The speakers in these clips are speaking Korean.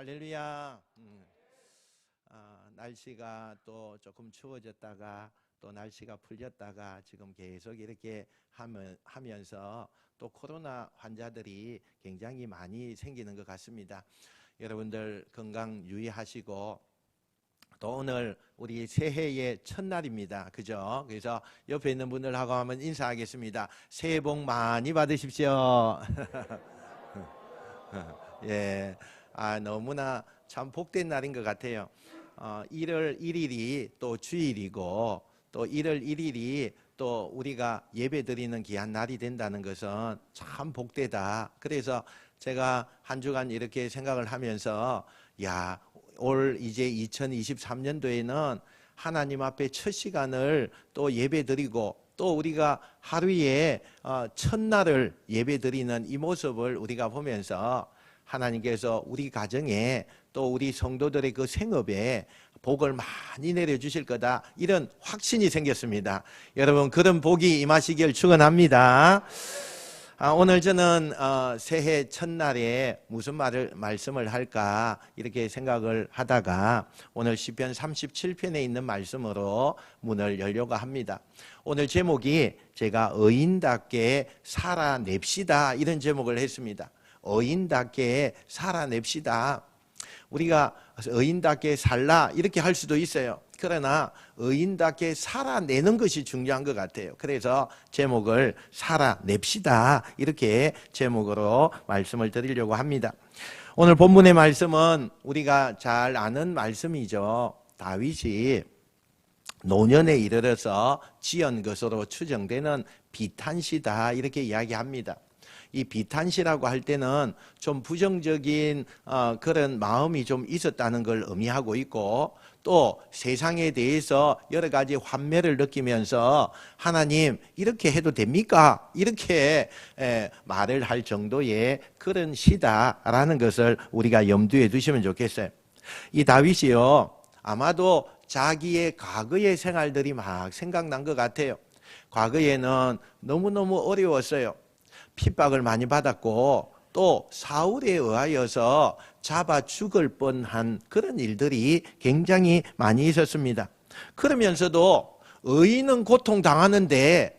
할렐루야. 날씨가 또 조금 추워졌다가 또 날씨가 풀렸다가 지금 계속 이렇게 하면서 또 코로나 환자들이 굉장히 많이 생기는 것 같습니다. 여러분들 건강 유의하시고, 또 오늘 우리 새해의 첫날입니다. 그죠? 그래서 옆에 있는 분들하고 한번 인사하겠습니다. 새해 복 많이 받으십시오. 예, 너무나 참 복된 날인 것 같아요. 1월 1일이 또 주일이고, 또 1월 1일이 또 우리가 예배 드리는 귀한 날이 된다는 것은 참 복되다. 그래서 제가 한 주간 이렇게 생각을 하면서, 올 이제 2023년도에는 하나님 앞에 첫 시간을 또 예배 드리고, 또 우리가 하루에 첫날을 예배 드리는 이 모습을 우리가 보면서 하나님께서 우리 가정에 또 우리 성도들의 그 생업에 복을 많이 내려주실 거다, 이런 확신이 생겼습니다. 여러분, 그런 복이 임하시길 축원합니다. 오늘 저는 새해 첫날에 무슨 말씀을 할까 이렇게 생각을 하다가 오늘 시편 37편에 있는 말씀으로 문을 열려고 합니다. 오늘 제목이 제가 의인답게 살아냅시다, 이런 제목을 했습니다. 의인답게 살아냅시다. 우리가 의인답게 살라 이렇게 할 수도 있어요. 그러나 의인답게 살아내는 것이 중요한 것 같아요. 그래서 제목을 살아냅시다, 이렇게 제목으로 말씀을 드리려고 합니다. 오늘 본문의 말씀은 우리가 잘 아는 말씀이죠. 다윗이 노년에 이르러서 지은 것으로 추정되는 비탄시다, 이렇게 이야기합니다. 이 비탄시라고 할 때는 좀 부정적인 그런 마음이 좀 있었다는 걸 의미하고 있고, 또 세상에 대해서 여러 가지 환멸을 느끼면서 하나님 이렇게 해도 됩니까? 이렇게 말을 할 정도의 그런 시다라는 것을 우리가 염두에 두시면 좋겠어요. 이 다윗이요, 아마도 자기의 과거의 생활들이 막 생각난 것 같아요. 과거에는 너무너무 어려웠어요. 핍박을 많이 받았고, 또 사울에 의하여서 잡아 죽을 뻔한 그런 일들이 굉장히 많이 있었습니다. 그러면서도 의인은 고통당하는데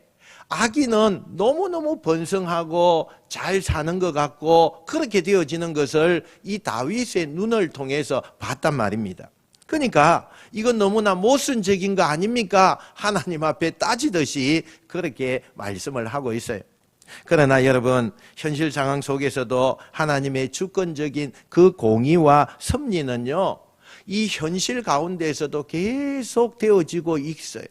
악인은 너무너무 번성하고 잘 사는 것 같고, 그렇게 되어지는 것을 이 다윗의 눈을 통해서 봤단 말입니다. 그러니까 이건 너무나 모순적인 거 아닙니까? 하나님 앞에 따지듯이 그렇게 말씀을 하고 있어요. 그러나 여러분, 현실 상황 속에서도 하나님의 주권적인 그 공의와 섭리는요, 이 현실 가운데에서도 계속 되어지고 있어요.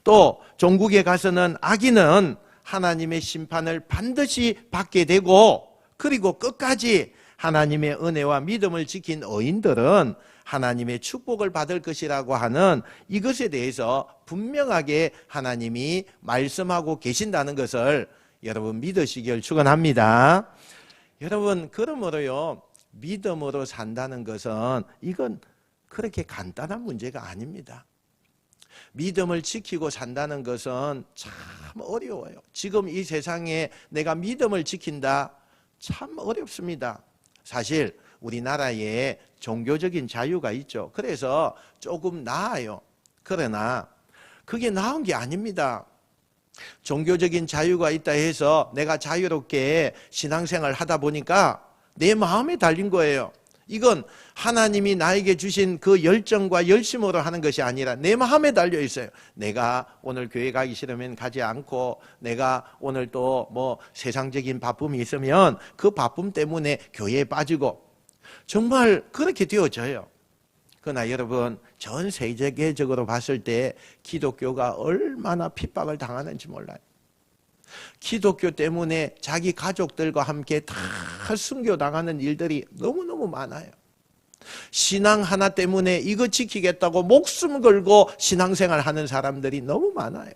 또 종국에 가서는 악인은 하나님의 심판을 반드시 받게 되고, 그리고 끝까지 하나님의 은혜와 믿음을 지킨 의인들은 하나님의 축복을 받을 것이라고 하는 이것에 대해서 분명하게 하나님이 말씀하고 계신다는 것을 여러분 믿으시길 축원합니다. 여러분, 그러므로요, 믿음으로 산다는 것은 이건 그렇게 간단한 문제가 아닙니다. 믿음을 지키고 산다는 것은 참 어려워요. 지금 이 세상에 내가 믿음을 지킨다, 참 어렵습니다. 사실 우리나라에 종교적인 자유가 있죠. 그래서 조금 나아요. 그러나 그게 나은 게 아닙니다. 종교적인 자유가 있다 해서 내가 자유롭게 신앙생활을 하다 보니까 내 마음에 달린 거예요. 이건 하나님이 나에게 주신 그 열정과 열심으로 하는 것이 아니라 내 마음에 달려 있어요. 내가 오늘 교회 가기 싫으면 가지 않고, 내가 오늘 또 뭐 세상적인 바쁨이 있으면 그 바쁨 때문에 교회에 빠지고, 정말 그렇게 되어져요. 그러나 여러분, 전 세계적으로 봤을 때 기독교가 얼마나 핍박을 당하는지 몰라요. 기독교 때문에 자기 가족들과 함께 다 순교당하는 일들이 너무너무 많아요. 신앙 하나 때문에 이거 지키겠다고 목숨 걸고 신앙생활 하는 사람들이 너무 많아요.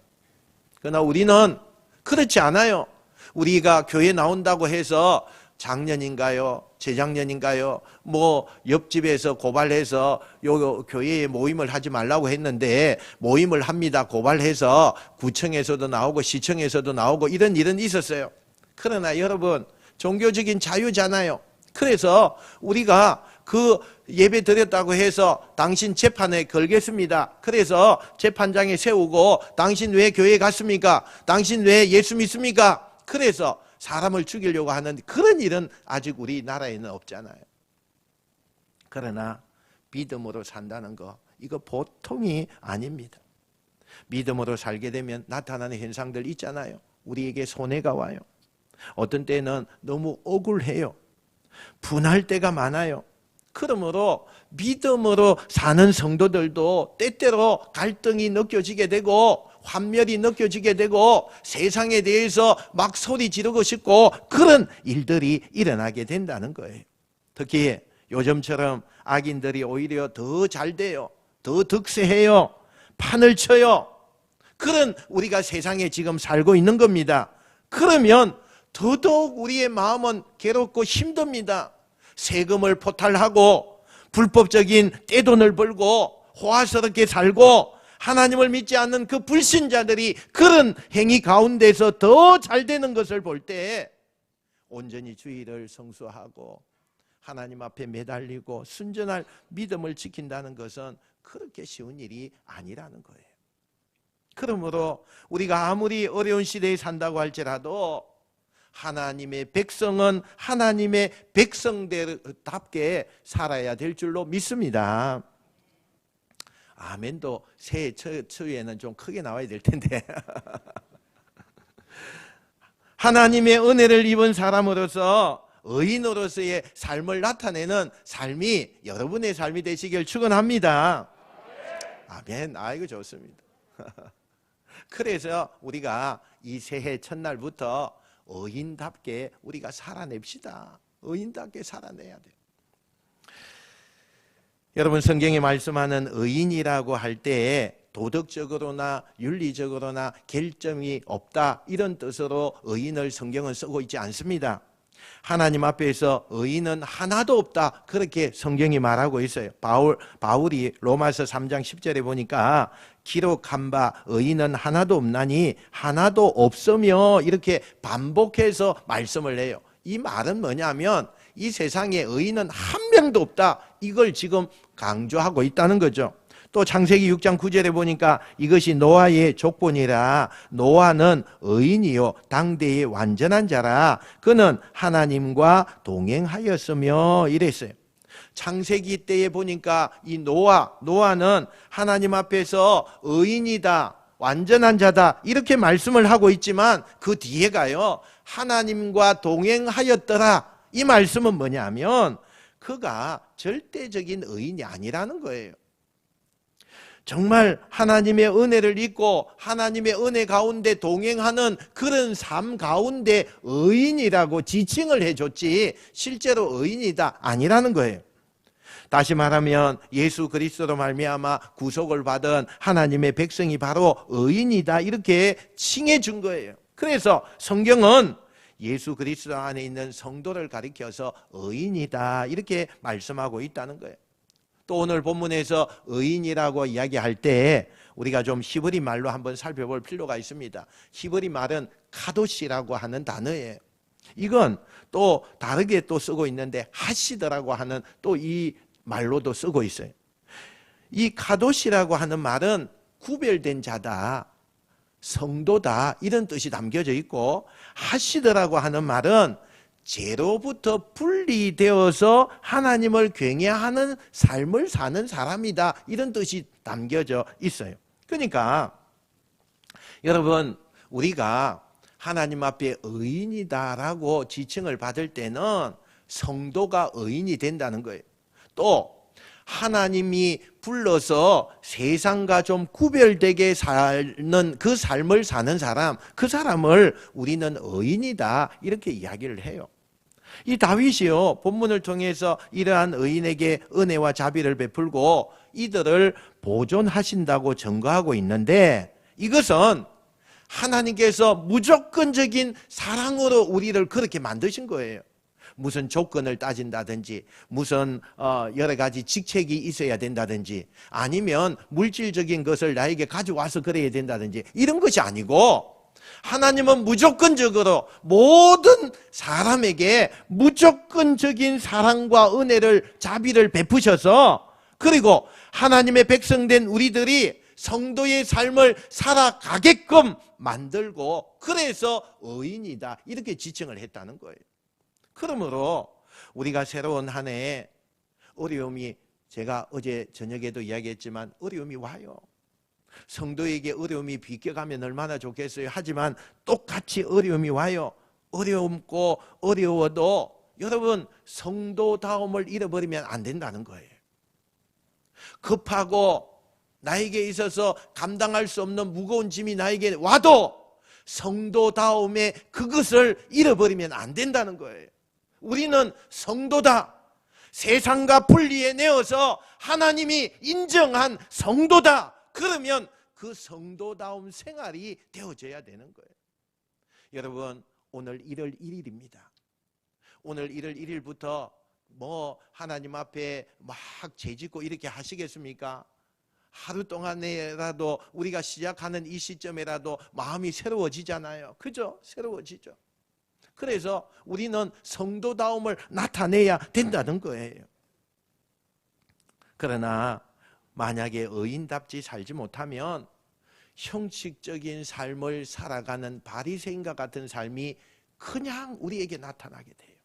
그러나 우리는 그렇지 않아요. 우리가 교회 나온다고 해서 작년인가요? 재작년인가요? 뭐 옆집에서 고발해서 요 교회에 모임을 하지 말라고 했는데 모임을 합니다. 고발해서 구청에서도 나오고 시청에서도 나오고 이런 일은 있었어요. 그러나 여러분, 종교적인 자유잖아요. 그래서 우리가 그 예배 드렸다고 해서 당신 재판에 걸겠습니다. 그래서 재판장에 세우고 당신 왜 교회 갔습니까? 당신 왜 예수 믿습니까? 그래서 사람을 죽이려고 하는 그런 일은 아직 우리나라에는 없잖아요. 그러나 믿음으로 산다는 거, 이거 보통이 아닙니다. 믿음으로 살게 되면 나타나는 현상들 있잖아요. 우리에게 손해가 와요. 어떤 때는 너무 억울해요. 분할 때가 많아요. 그러므로 믿음으로 사는 성도들도 때때로 갈등이 느껴지게 되고 환멸이 느껴지게 되고 세상에 대해서 막 소리 지르고 싶고 그런 일들이 일어나게 된다는 거예요. 특히 요즘처럼 악인들이 오히려 더 잘 돼요. 더 득세해요. 판을 쳐요. 그런 우리가 세상에 지금 살고 있는 겁니다. 그러면 더더욱 우리의 마음은 괴롭고 힘듭니다. 세금을 포탈하고 불법적인 떼돈을 벌고 호화스럽게 살고 하나님을 믿지 않는 그 불신자들이 그런 행위 가운데서 더 잘 되는 것을 볼 때 온전히 주의를 성수하고 하나님 앞에 매달리고 순전할 믿음을 지킨다는 것은 그렇게 쉬운 일이 아니라는 거예요. 그러므로 우리가 아무리 어려운 시대에 산다고 할지라도 하나님의 백성은 하나님의 백성답게 살아야 될 줄로 믿습니다. 아멘도 새해 초에는 좀 크게 나와야 될 텐데 하나님의 은혜를 입은 사람으로서 의인으로서의 삶을 나타내는 삶이 여러분의 삶이 되시길 축원합니다. 아멘. 아이고 좋습니다. 그래서 우리가 이 새해 첫날부터 의인답게 우리가 살아냅시다. 의인답게 살아내야 돼요. 여러분 성경에 말씀하는 의인이라고 할 때 도덕적으로나 윤리적으로나 결점이 없다 이런 뜻으로 의인을 성경은 쓰고 있지 않습니다. 하나님 앞에서 의인은 하나도 없다 그렇게 성경이 말하고 있어요. 바울이 로마서 3장 10절에 보니까 기록한 바 의인은 하나도 없나니 하나도 없으며 이렇게 반복해서 말씀을 해요. 이 말은 뭐냐면 이 세상에 의인은 한 명도 없다 이걸 지금 강조하고 있다는 거죠. 또 창세기 6장 9절에 보니까 이것이 노아의 족본이라 노아는 의인이요 당대의 완전한 자라 그는 하나님과 동행하였으며 이랬어요. 창세기 때에 보니까 이 노아는 하나님 앞에서 의인이다 완전한 자다 이렇게 말씀을 하고 있지만 그 뒤에 가요 하나님과 동행하였더라 이 말씀은 뭐냐면 그가 절대적인 의인이 아니라는 거예요. 정말 하나님의 은혜를 입고 하나님의 은혜 가운데 동행하는 그런 삶 가운데 의인이라고 지칭을 해줬지 실제로 의인이다 아니라는 거예요. 다시 말하면 예수 그리스도로 말미암아 구속을 받은 하나님의 백성이 바로 의인이다 이렇게 칭해 준 거예요. 그래서 성경은 예수 그리스도 안에 있는 성도를 가리켜서 의인이다 이렇게 말씀하고 있다는 거예요. 또 오늘 본문에서 의인이라고 이야기할 때 우리가 좀 히브리 말로 한번 살펴볼 필요가 있습니다. 히브리 말은 카도시라고 하는 단어예요. 이건 또 다르게 또 쓰고 있는데 하시드라고 하는 또 이 말로도 쓰고 있어요. 이 카도시라고 하는 말은 구별된 자다, 성도다 이런 뜻이 담겨져 있고 하시드라고 하는 말은 죄로부터 분리되어서 하나님을 경외하는 삶을 사는 사람이다 이런 뜻이 담겨져 있어요. 그러니까 여러분 우리가 하나님 앞에 의인이다라고 지칭을 받을 때는 성도가 의인이 된다는 거예요. 또 하나님이 불러서 세상과 좀 구별되게 사는 그 삶을 사는 사람, 그 사람을 우리는 의인이다 이렇게 이야기를 해요. 이 다윗이요 본문을 통해서 이러한 의인에게 은혜와 자비를 베풀고 이들을 보존하신다고 증거하고 있는데 이것은 하나님께서 무조건적인 사랑으로 우리를 그렇게 만드신 거예요. 무슨 조건을 따진다든지 무슨 여러 가지 직책이 있어야 된다든지 아니면 물질적인 것을 나에게 가져와서 그래야 된다든지 이런 것이 아니고 하나님은 무조건적으로 모든 사람에게 무조건적인 사랑과 은혜를, 자비를 베푸셔서, 그리고 하나님의 백성된 우리들이 성도의 삶을 살아가게끔 만들고, 그래서 의인이다, 이렇게 지칭을 했다는 거예요. 그러므로 우리가 새로운 한 해에 어려움이, 제가 어제 저녁에도 이야기했지만 어려움이 와요. 성도에게 어려움이 비껴가면 얼마나 좋겠어요. 하지만 똑같이 어려움이 와요. 어렵고 어려워도 여러분, 성도다움을 잃어버리면 안 된다는 거예요. 급하고 나에게 있어서 감당할 수 없는 무거운 짐이 나에게 와도 성도다움의 그것을 잃어버리면 안 된다는 거예요. 우리는 성도다. 세상과 분리해내어서 하나님이 인정한 성도다. 그러면 그 성도다움 생활이 되어져야 되는 거예요. 여러분, 오늘 1월 1일입니다. 오늘 1월 1일부터 뭐 하나님 앞에 막 죄짓고 이렇게 하시겠습니까? 하루 동안에라도 우리가 시작하는 이 시점에라도 마음이 새로워지잖아요. 그죠? 새로워지죠. 그래서 우리는 성도다움을 나타내야 된다는 거예요. 그러나 만약에 의인답지 살지 못하면 형식적인 삶을 살아가는 바리새인과 같은 삶이 그냥 우리에게 나타나게 돼요.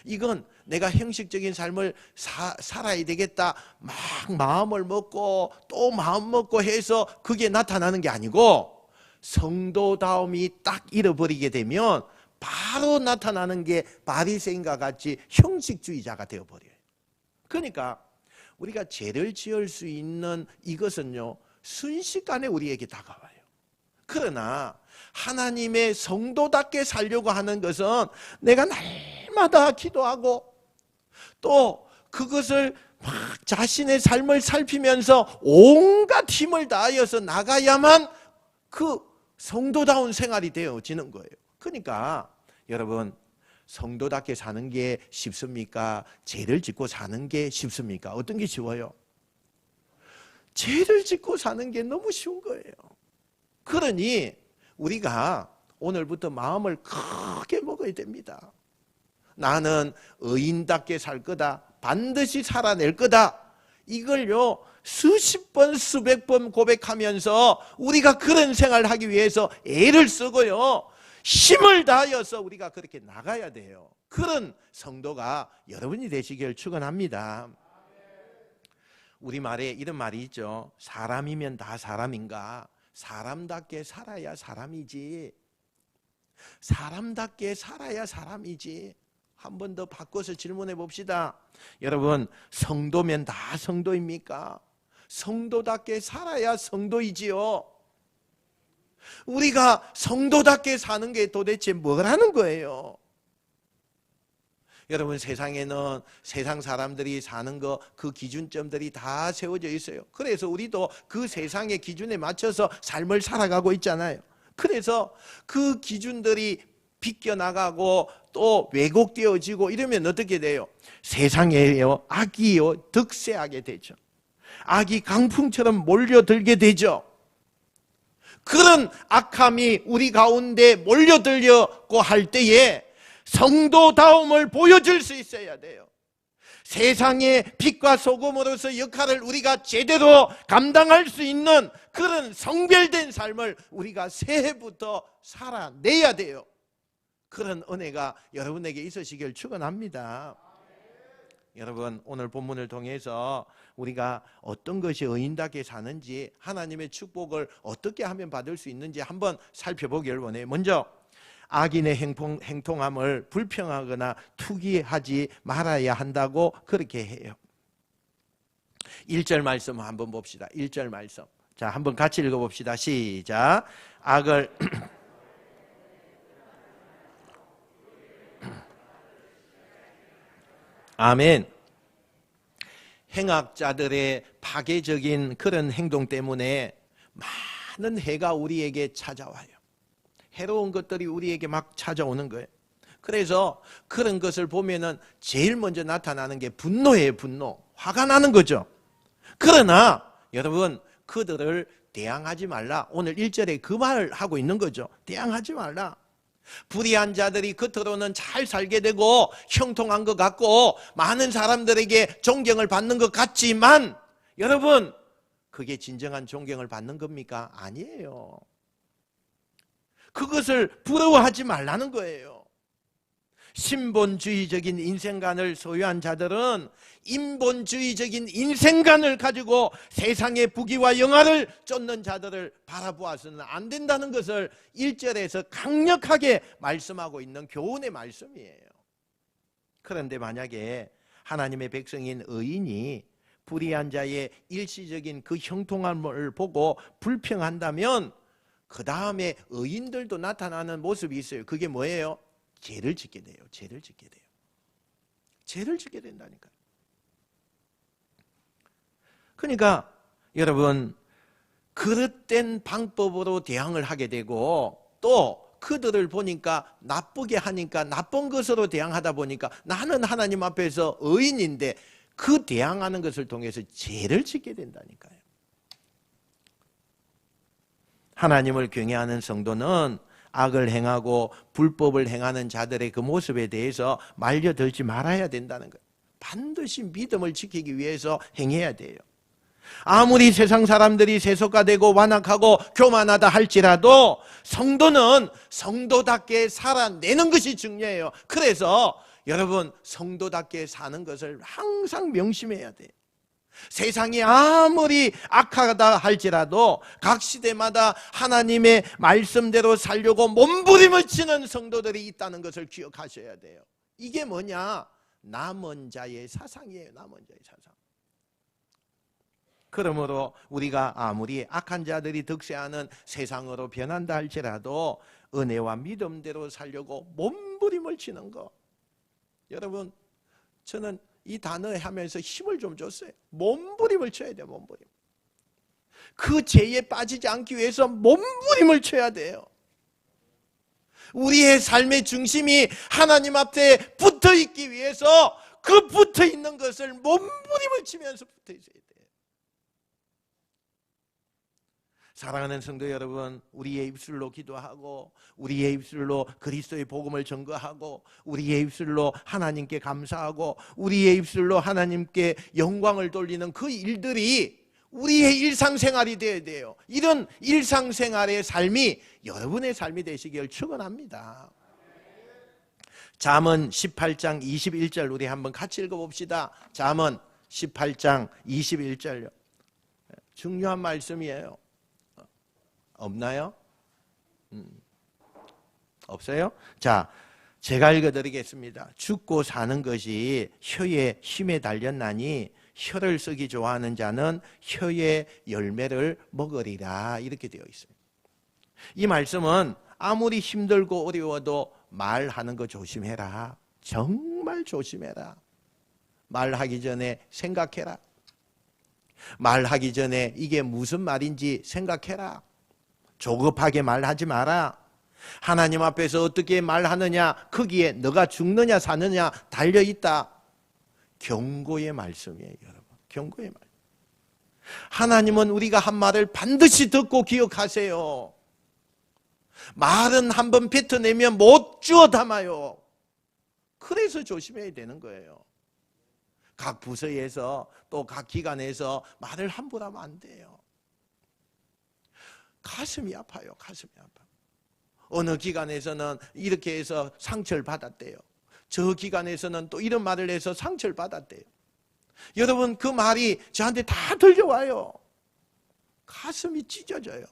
이건 내가 형식적인 삶을 살아야 되겠다, 막 마음을 먹고 또 마음 먹고 해서 그게 나타나는 게 아니고, 성도다움이 딱 잃어버리게 되면 바로 나타나는 게 바리새인과 같이 형식주의자가 되어버려요. 그러니까 우리가 죄를 지을 수 있는 이것은요, 순식간에 우리에게 다가와요. 그러나 하나님의 성도답게 살려고 하는 것은 내가 날마다 기도하고 또 그것을 막 자신의 삶을 살피면서 온갖 힘을 다하여서 나가야만 그 성도다운 생활이 되어지는 거예요. 그러니까 여러분, 성도답게 사는 게 쉽습니까? 죄를 짓고 사는 게 쉽습니까? 어떤 게 쉬워요? 죄를 짓고 사는 게 너무 쉬운 거예요. 그러니 우리가 오늘부터 마음을 크게 먹어야 됩니다. 나는 의인답게 살 거다, 반드시 살아낼 거다, 이걸요 수십 번 수백 번 고백하면서 우리가 그런 생활을 하기 위해서 애를 쓰고요 힘을 다하여서 우리가 그렇게 나가야 돼요. 그런 성도가 여러분이 되시길 축원합니다. 우리말에 이런 말이 있죠. 사람이면 다 사람인가? 사람답게 살아야 사람이지. 사람답게 살아야 사람이지. 한 번 더 바꿔서 질문해 봅시다. 여러분, 성도면 다 성도입니까? 성도답게 살아야 성도이지요. 우리가 성도답게 사는 게 도대체 뭐라는 거예요? 여러분, 세상에는 세상 사람들이 사는 거, 그 기준점들이 다 세워져 있어요. 그래서 우리도 그 세상의 기준에 맞춰서 삶을 살아가고 있잖아요. 그래서 그 기준들이 비껴나가고 또 왜곡되어지고 이러면 어떻게 돼요? 세상에요, 악이요 득세하게 되죠. 악이 강풍처럼 몰려들게 되죠. 그런 악함이 우리 가운데 몰려들려고 할 때에 성도다움을 보여줄 수 있어야 돼요. 세상의 빛과 소금으로서 역할을 우리가 제대로 감당할 수 있는 그런 성별된 삶을 우리가 새해부터 살아내야 돼요. 그런 은혜가 여러분에게 있으시길 축원합니다. 여러분, 오늘 본문을 통해서 우리가 어떤 것이 의인답게 사는지, 하나님의 축복을 어떻게 하면 받을 수 있는지 한번 살펴보길 원해요. 먼저 악인의 행통함을 불평하거나 투기하지 말아야 한다고 그렇게 해요. 1절 말씀 한번 봅시다. 1절 말씀. 자, 한번 같이 읽어봅시다. 시작. 악을 아멘. 행악자들의 파괴적인 그런 행동 때문에 많은 해가 우리에게 찾아와요. 해로운 것들이 우리에게 막 찾아오는 거예요. 그래서 그런 것을 보면은 제일 먼저 나타나는 게 분노예요. 분노. 화가 나는 거죠. 그러나 여러분, 그들을 대항하지 말라. 오늘 1절에 그 말을 하고 있는 거죠. 대항하지 말라. 불의한 자들이 겉으로는 잘 살게 되고 형통한 것 같고 많은 사람들에게 존경을 받는 것 같지만 여러분, 그게 진정한 존경을 받는 겁니까? 아니에요. 그것을 부러워하지 말라는 거예요. 신본주의적인 인생관을 소유한 자들은 인본주의적인 인생관을 가지고 세상의 부귀와 영화를 쫓는 자들을 바라보아서는 안 된다는 것을 1절에서 강력하게 말씀하고 있는 교훈의 말씀이에요. 그런데 만약에 하나님의 백성인 의인이 불의한 자의 일시적인 그 형통함을 보고 불평한다면 그 다음에 의인들도 나타나는 모습이 있어요. 그게 뭐예요? 죄를 짓게 돼요. 죄를 짓게 돼요. 죄를 짓게 된다니까요. 그러니까 여러분, 그릇된 방법으로 대항을 하게 되고 또 그들을 보니까 나쁘게 하니까 나쁜 것으로 대항하다 보니까 나는 하나님 앞에서 의인인데 그 대항하는 것을 통해서 죄를 짓게 된다니까요. 하나님을 경외하는 성도는 악을 행하고 불법을 행하는 자들의 그 모습에 대해서 말려들지 말아야 된다는 거예요. 반드시 믿음을 지키기 위해서 행해야 돼요. 아무리 세상 사람들이 세속화되고 완악하고 교만하다 할지라도 성도는 성도답게 살아내는 것이 중요해요. 그래서 여러분, 성도답게 사는 것을 항상 명심해야 돼요. 세상이 아무리 악하다 할지라도 각 시대마다 하나님의 말씀대로 살려고 몸부림을 치는 성도들이 있다는 것을 기억하셔야 돼요. 이게 뭐냐? 남은 자의 사상이에요. 남은 자의 사상. 그러므로 우리가 아무리 악한 자들이 득세하는 세상으로 변한다 할지라도 은혜와 믿음대로 살려고 몸부림을 치는 거. 여러분, 저는 이 단어 하면서 힘을 좀 줬어요. 몸부림을 쳐야 돼요. 몸부림. 그 죄에 빠지지 않기 위해서 몸부림을 쳐야 돼요. 우리의 삶의 중심이 하나님 앞에 붙어 있기 위해서 그 붙어 있는 것을 몸부림을 치면서 붙어 있어야 돼요. 사랑하는 성도 여러분, 우리의 입술로 기도하고 우리의 입술로 그리스도의 복음을 전거하고 우리의 입술로 하나님께 감사하고 우리의 입술로 하나님께 영광을 돌리는 그 일들이 우리의 일상생활이 되어야 돼요. 이런 일상생활의 삶이 여러분의 삶이 되시길 축원합니다. 잠언 18장 21절 우리 한번 같이 읽어봅시다. 잠언 18장 21절요. 중요한 말씀이에요. 없나요? 없어요? 자, 제가 읽어드리겠습니다. 죽고 사는 것이 혀의 힘에 달렸나니 혀를 쓰기 좋아하는 자는 혀의 열매를 먹으리라. 이렇게 되어 있습니다. 이 말씀은 아무리 힘들고 어려워도 말하는 거 조심해라. 정말 조심해라. 말하기 전에 생각해라. 말하기 전에 이게 무슨 말인지 생각해라. 조급하게 말하지 마라. 하나님 앞에서 어떻게 말하느냐, 거기에 너가 죽느냐 사느냐 달려있다. 경고의 말씀이에요, 여러분. 경고의 말. 하나님은 우리가 한 말을 반드시 듣고 기억하세요. 말은 한번 뱉어내면 못 주워 담아요. 그래서 조심해야 되는 거예요. 각 부서에서 또 각 기관에서 말을 함부로 하면 안 돼요. 가슴이 아파요. 가슴이 아파. 어느 기관에서는 이렇게 해서 상처를 받았대요. 저 기관에서는 또 이런 말을 해서 상처를 받았대요. 여러분, 그 말이 저한테 다 들려와요. 가슴이 찢어져요.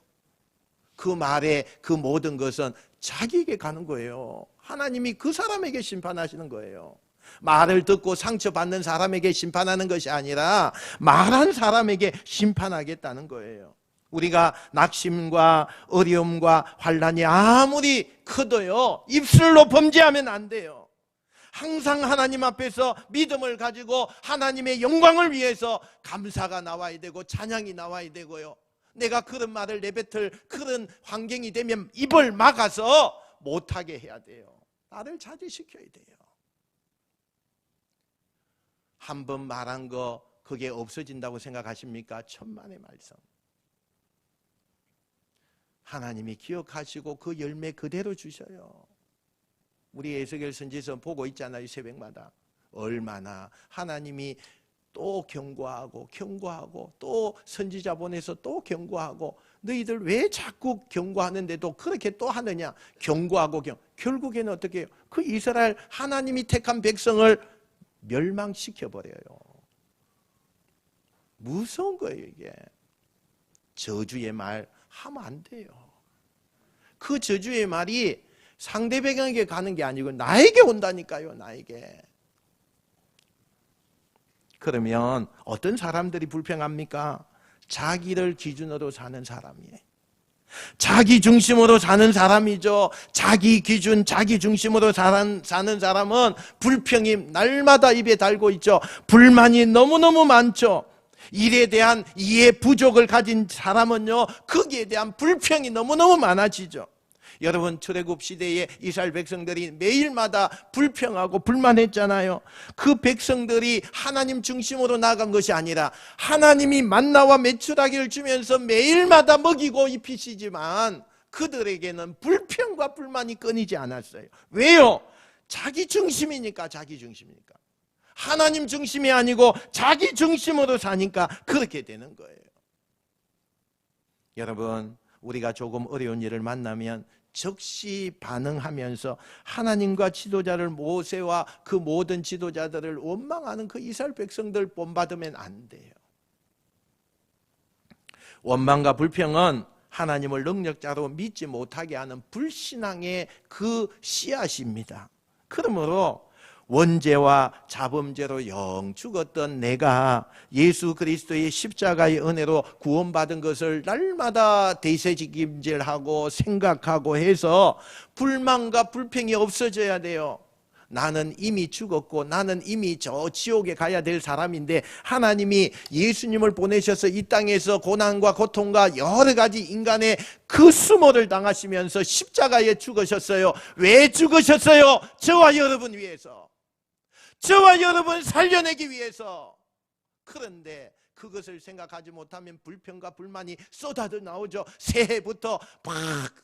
그 말의 그 모든 것은 자기에게 가는 거예요. 하나님이 그 사람에게 심판하시는 거예요. 말을 듣고 상처받는 사람에게 심판하는 것이 아니라 말한 사람에게 심판하겠다는 거예요. 우리가 낙심과 어려움과 환난이 아무리 커도요, 입술로 범죄하면 안 돼요. 항상 하나님 앞에서 믿음을 가지고 하나님의 영광을 위해서 감사가 나와야 되고 찬양이 나와야 되고요. 내가 그런 말을 내뱉을 그런 환경이 되면 입을 막아서 못하게 해야 돼요. 나를 자제시켜야 돼요. 한 번 말한 거 그게 없어진다고 생각하십니까? 천만의 말씀. 하나님이 기억하시고 그 열매 그대로 주셔요. 우리 에스겔 선지서 보고 있잖아요. 새벽마다 얼마나 하나님이 또 경고하고 또 선지자 보내서 또 경고하고, 너희들 왜 자꾸 경고하는데도 그렇게 또 하느냐. 경고하고 결국에는 어떻게 해요? 그 이스라엘 하나님이 택한 백성을 멸망시켜버려요. 무서운 거예요. 이게 저주의 말 하면 안 돼요. 그 저주의 말이 상대방에게 가는 게 아니고 나에게 온다니까요. 나에게. 그러면 어떤 사람들이 불평합니까? 자기를 기준으로 사는 사람이에요. 자기 중심으로 사는 사람이죠. 자기 기준, 자기 중심으로 사는 사람은 불평이 날마다 입에 달고 있죠. 불만이 너무너무 많죠. 일에 대한 이해 부족을 가진 사람은요, 거기에 대한 불평이 너무너무 많아지죠. 여러분, 출애굽 시대에 이스라엘 백성들이 매일마다 불평하고 불만했잖아요. 그 백성들이 하나님 중심으로 나간 것이 아니라 하나님이 만나와 메추라기를 주면서 매일마다 먹이고 입히시지만 그들에게는 불평과 불만이 끊이지 않았어요. 왜요? 자기 중심이니까. 하나님 중심이 아니고 자기 중심으로 사니까 그렇게 되는 거예요. 여러분, 우리가 조금 어려운 일을 만나면 즉시 반응하면서 하나님과 지도자를, 모세와 그 모든 지도자들을 원망하는 그 이스라엘 백성들 본받으면 안 돼요. 원망과 불평은 하나님을 능력자로 믿지 못하게 하는 불신앙의 그 씨앗입니다. 그러므로 원죄와 자범죄로 영 죽었던 내가 예수 그리스도의 십자가의 은혜로 구원받은 것을 날마다 되새김질하고 생각하고 해서 불만과 불평이 없어져야 돼요. 나는 이미 죽었고 나는 이미 저 지옥에 가야 될 사람인데 하나님이 예수님을 보내셔서 이 땅에서 고난과 고통과 여러 가지 인간의 그 수모를 당하시면서 십자가에 죽으셨어요. 왜 죽으셨어요? 저와 여러분 위해서. 저와 여러분 살려내기 위해서. 그런데 그것을 생각하지 못하면 불평과 불만이 쏟아져 나오죠. 새해부터 막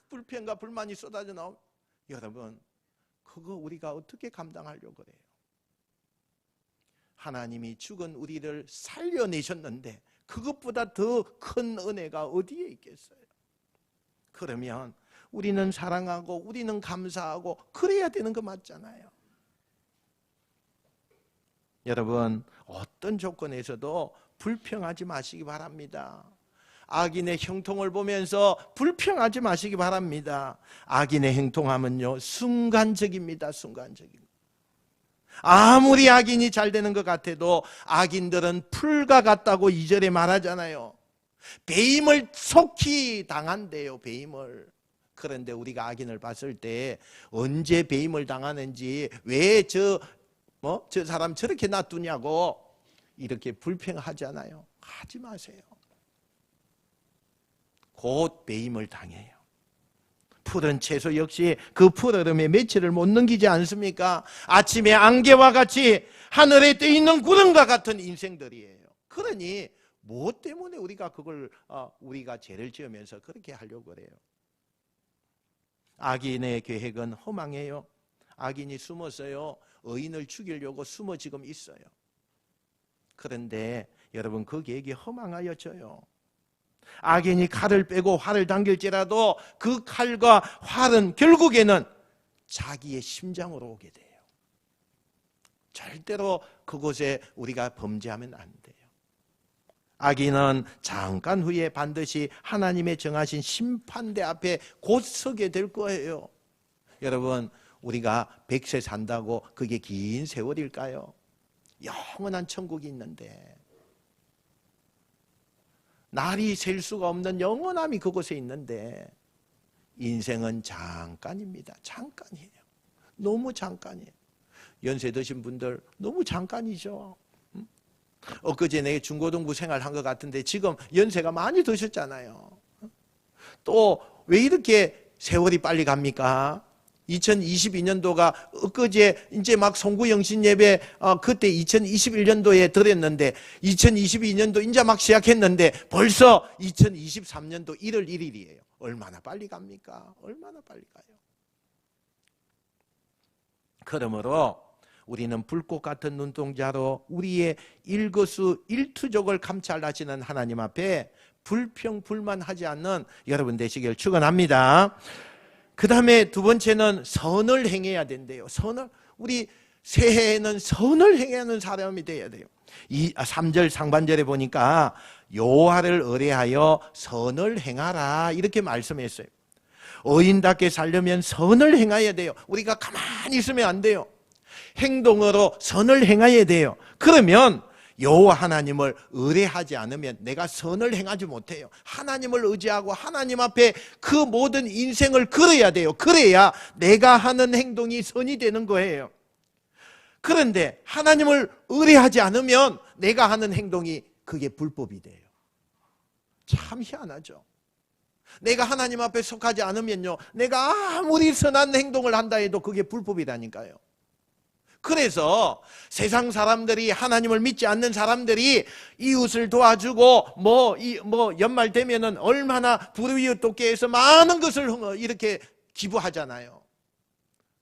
불평과 불만이 쏟아져 나오죠. 여러분, 그거 우리가 어떻게 감당하려고 그래요? 하나님이 죽은 우리를 살려내셨는데 그것보다 더 큰 은혜가 어디에 있겠어요? 그러면 우리는 사랑하고 우리는 감사하고 그래야 되는 거 맞잖아요. 여러분, 어떤 조건에서도 불평하지 마시기 바랍니다. 악인의 형통을 보면서 불평하지 마시기 바랍니다. 악인의 행동하면요, 순간적입니다. 순간적입니다. 아무리 악인이 잘 되는 것 같아도 악인들은 풀과 같다고 2절에 말하잖아요. 배임을 속히 당한대요. 배임을. 그런데 우리가 악인을 봤을 때 언제 배임을 당하는지, 왜 저 사람 저렇게 놔두냐고 이렇게 불평하잖아요. 하지 마세요. 곧 배임을 당해요. 푸른 채소 역시 그 푸르름에 며칠을 못 넘기지 않습니까? 아침에 안개와 같이 하늘에 떠 있는 구름과 같은 인생들이에요. 그러니 뭐 때문에 우리가 그걸 우리가 죄를 지으면서 그렇게 하려고 그래요? 악인의 계획은 허망해요. 악인이 숨었어요. 의인을 죽이려고 숨어 지금 있어요. 그런데 여러분, 그 계획이 허망하여져요. 악인이 칼을 빼고 활을 당길지라도 그 칼과 활은 결국에는 자기의 심장으로 오게 돼요. 절대로 그곳에 우리가 범죄하면 안 돼요. 악인은 잠깐 후에 반드시 하나님의 정하신 심판대 앞에 곧 서게 될 거예요. 여러분, 우리가 100세 산다고 그게 긴 세월일까요? 영원한 천국이 있는데, 날이 셀 수가 없는 영원함이 그곳에 있는데, 인생은 잠깐입니다. 잠깐이에요. 너무 잠깐이에요. 연세 드신 분들 너무 잠깐이죠. 엊그제 내가 중고등부 생활한 것 같은데 지금 연세가 많이 드셨잖아요. 또 왜 이렇게 세월이 빨리 갑니까? 2022년도가 엊그제 이제 막 송구영신 예배 그때 2021년도에 드렸는데 2022년도 이제 막 시작했는데 벌써 2023년도 1월 1일이에요. 얼마나 빨리 갑니까? 얼마나 빨리 가요. 그러므로 우리는 불꽃 같은 눈동자로 우리의 일거수일투족을 감찰하시는 하나님 앞에 불평불만하지 않는 여러분 되시길 축원합니다. 그 다음에 두 번째는 선을 행해야 된대요. 우리 새해에는 선을 행하는 사람이 되어야 돼요. 3절 상반절에 보니까 여호와를 의뢰하여 선을 행하라 이렇게 말씀했어요. 의인답게 살려면 선을 행해야 돼요. 우리가 가만히 있으면 안 돼요. 행동으로 선을 행해야 돼요. 그러면 여호와 하나님을 의뢰하지 않으면 내가 선을 행하지 못해요. 하나님을 의지하고 하나님 앞에 그 모든 인생을 걸어야 돼요. 그래야 내가 하는 행동이 선이 되는 거예요. 그런데 하나님을 의뢰하지 않으면 내가 하는 행동이 그게 불법이 돼요. 참 희한하죠. 내가 하나님 앞에 속하지 않으면요, 내가 아무리 선한 행동을 한다 해도 그게 불법이라니까요. 그래서 세상 사람들이, 하나님을 믿지 않는 사람들이 이웃을 도와주고 연말 되면은 얼마나 불이웃 돕기위해서 많은 것을 이렇게 기부하잖아요.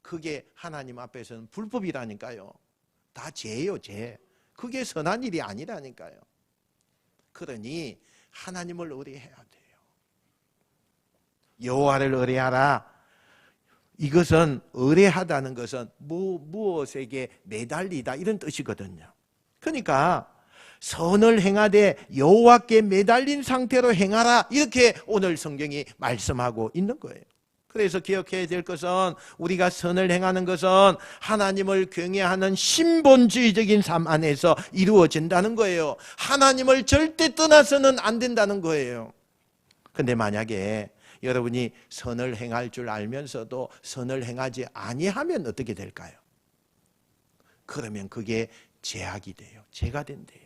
그게 하나님 앞에서는 불법이라니까요. 다 죄예요, 죄. 그게 선한 일이 아니라니까요. 그러니 하나님을 의뢰해야 돼요. 여호와를 의뢰하라. 이것은 의뢰하다는 것은 무엇에게 매달리다 이런 뜻이거든요. 그러니까 선을 행하되 여호와께 매달린 상태로 행하라 이렇게 오늘 성경이 말씀하고 있는 거예요. 그래서 기억해야 될 것은 우리가 선을 행하는 것은 하나님을 경외하는 신본주의적인 삶 안에서 이루어진다는 거예요. 하나님을 절대 떠나서는 안 된다는 거예요. 그런데 만약에 여러분이 선을 행할 줄 알면서도 선을 행하지 아니하면 어떻게 될까요? 그러면 그게 죄악이 돼요. 죄가 된대요.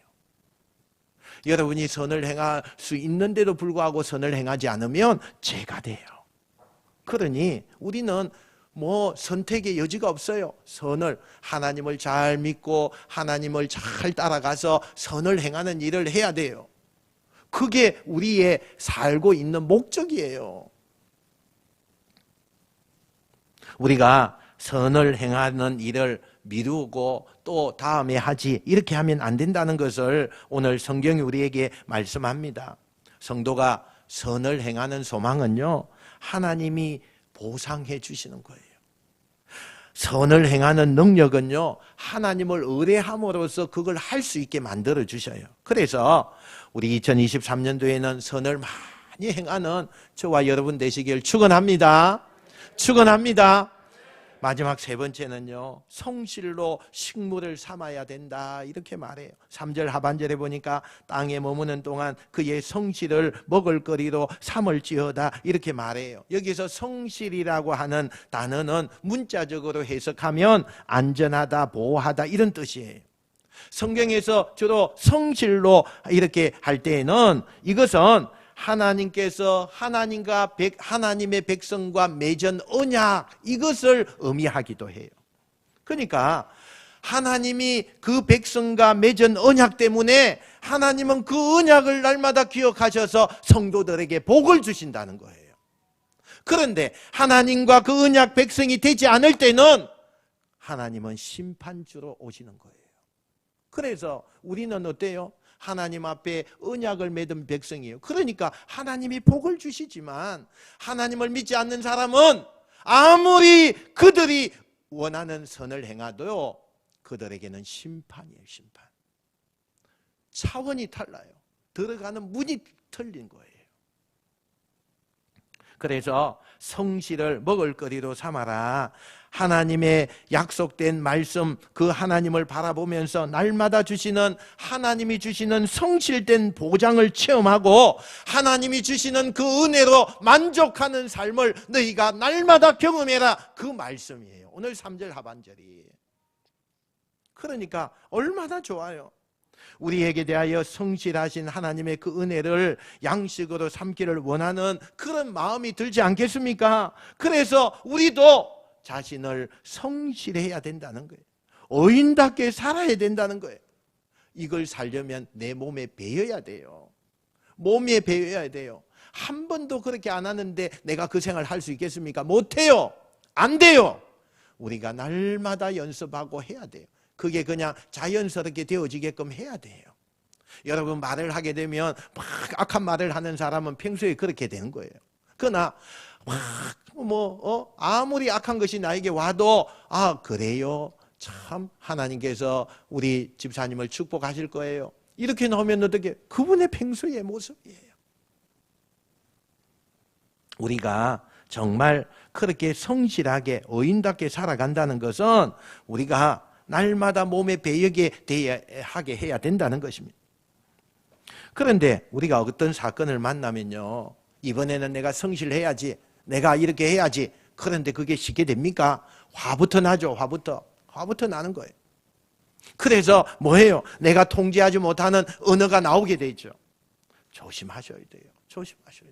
여러분이 선을 행할 수 있는데도 불구하고 선을 행하지 않으면 죄가 돼요. 그러니 우리는 선택의 여지가 없어요. 하나님을 잘 믿고 하나님을 잘 따라가서 선을 행하는 일을 해야 돼요. 그게 우리의 살고 있는 목적이에요. 우리가 선을 행하는 일을 미루고 또 다음에 하지 이렇게 하면 안 된다는 것을 오늘 성경이 우리에게 말씀합니다. 성도가 선을 행하는 소망은요, 하나님이 보상해 주시는 거예요. 선을 행하는 능력은요, 하나님을 의뢰함으로써 그걸 할 수 있게 만들어 주셔요. 그래서 우리 2023년도에는 선을 많이 행하는 저와 여러분 되시길 축원합니다. 축원합니다. 마지막 세 번째는요, 성실로 식물을 삼아야 된다 이렇게 말해요. 3절 하반절에 보니까 땅에 머무는 동안 그의 성실을 먹을거리로 삼을지어다 이렇게 말해요. 여기서 성실이라고 하는 단어는 문자적으로 해석하면 안전하다, 보호하다 이런 뜻이에요. 성경에서 주로 성실로 이렇게 할 때에는 이것은 하나님께서 하나님의 백성과 맺은 언약 이것을 의미하기도 해요. 그러니까 하나님이 그 백성과 맺은 언약 때문에 하나님은 그 언약을 날마다 기억하셔서 성도들에게 복을 주신다는 거예요. 그런데 하나님과 그 언약 백성이 되지 않을 때는 하나님은 심판주로 오시는 거예요. 그래서 우리는 어때요? 하나님 앞에 언약을 맺은 백성이에요. 그러니까 하나님이 복을 주시지만 하나님을 믿지 않는 사람은 아무리 그들이 원하는 선을 행하도 그들에게는 심판이에요. 심판. 차원이 달라요. 들어가는 문이 틀린 거예요. 그래서 성실을 먹을거리로 삼아라. 하나님의 약속된 말씀, 그 하나님을 바라보면서 날마다 주시는, 하나님이 주시는 성실된 보장을 체험하고 하나님이 주시는 그 은혜로 만족하는 삶을 너희가 날마다 경험해라. 그 말씀이에요. 오늘 3절 하반절이. 그러니까 얼마나 좋아요. 우리에게 대하여 성실하신 하나님의 그 은혜를 양식으로 삼기를 원하는 그런 마음이 들지 않겠습니까? 그래서 우리도 자신을 성실해야 된다는 거예요. 어인답게 살아야 된다는 거예요. 이걸 살려면 내 몸에 배어야 돼요. 몸에 배어야 돼요. 한 번도 그렇게 안 하는데 내가 그 생활을 할 수 있겠습니까? 못해요. 안 돼요. 우리가 날마다 연습하고 해야 돼요. 그게 그냥 자연스럽게 되어지게끔 해야 돼요. 여러분, 말을 하게 되면 막 악한 말을 하는 사람은 평소에 그렇게 되는 거예요. 그러나 아무리 악한 것이 나에게 와도 그래요, 참 하나님께서 우리 집사님을 축복하실 거예요, 이렇게 나오면 어떻게? 그분의 평소의 모습이에요. 우리가 정말 그렇게 성실하게 어인답게 살아간다는 것은 우리가 날마다 몸에 배역에 하게 해야 된다는 것입니다. 그런데 우리가 어떤 사건을 만나면요, 이번에는 내가 성실해야지, 내가 이렇게 해야지. 그런데 그게 쉽게 됩니까? 화부터 나죠. 화부터 나는 거예요. 그래서 뭐예요? 내가 통제하지 못하는 언어가 나오게 되죠. 조심하셔야 돼요. 조심하셔야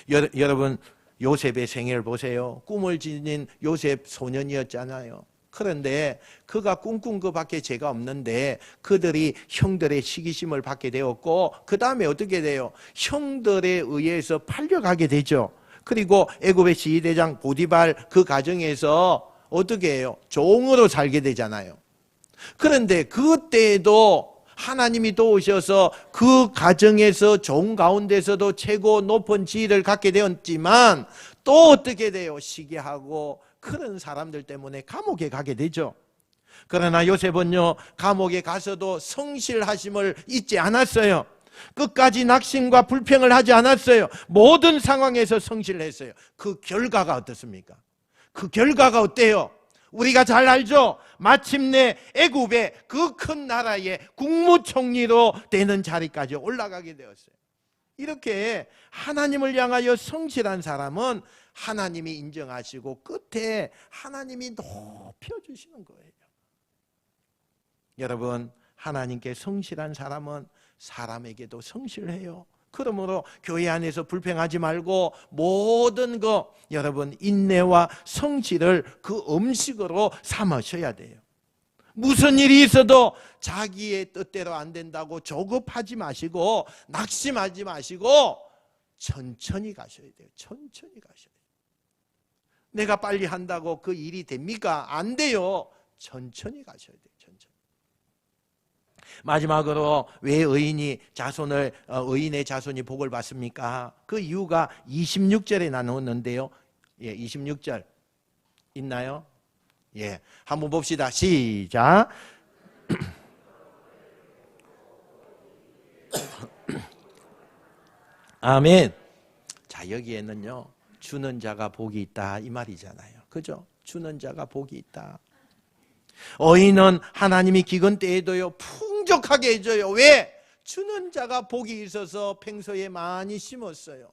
돼요. 여러분, 요셉의 생애를 보세요. 꿈을 지닌 요셉 소년이었잖아요. 그런데 그가 꿈꾼 것밖에 죄가 없는데 그들이 형들의 시기심을 받게 되었고, 그 다음에 어떻게 돼요? 형들에 의해서 팔려가게 되죠. 그리고 애굽의 지휘대장 보디발 그 가정에서 어떻게 해요? 종으로 살게 되잖아요. 그런데 그때도 하나님이 도우셔서 그 가정에서 종 가운데서도 최고 높은 지위를 갖게 되었지만, 또 어떻게 돼요? 시기하고 그런 사람들 때문에 감옥에 가게 되죠. 그러나 요셉은요, 감옥에 가서도 성실하심을 잊지 않았어요. 끝까지 낙심과 불평을 하지 않았어요. 모든 상황에서 성실했어요. 그 결과가 어떻습니까? 그 결과가 어때요? 우리가 잘 알죠? 마침내 애굽의 그 큰 나라의 국무총리로 되는 자리까지 올라가게 되었어요. 이렇게 하나님을 향하여 성실한 사람은 하나님이 인정하시고 끝에 하나님이 높여주시는 거예요. 여러분, 하나님께 성실한 사람은 사람에게도 성실해요. 그러므로 교회 안에서 불평하지 말고 모든 거, 여러분, 인내와 성실을 그 음식으로 삼으셔야 돼요. 무슨 일이 있어도 자기의 뜻대로 안 된다고 조급하지 마시고 낙심하지 마시고 천천히 가셔야 돼요. 천천히 가셔야 돼요. 내가 빨리 한다고 그 일이 됩니까? 안 돼요. 천천히 가셔야 돼요. 천천히. 마지막으로 왜 의인의 자손이 복을 받습니까? 그 이유가 26절에 나누었는데요. 26절 있나요? 한번 봅시다. 시작. 아멘. 자, 여기에는요, 주는 자가 복이 있다 이 말이잖아요. 그죠? 주는 자가 복이 있다. 어인은 하나님이 기근 때에도요 풍족하게 해줘요. 왜? 주는 자가 복이 있어서 평소에 많이 심었어요.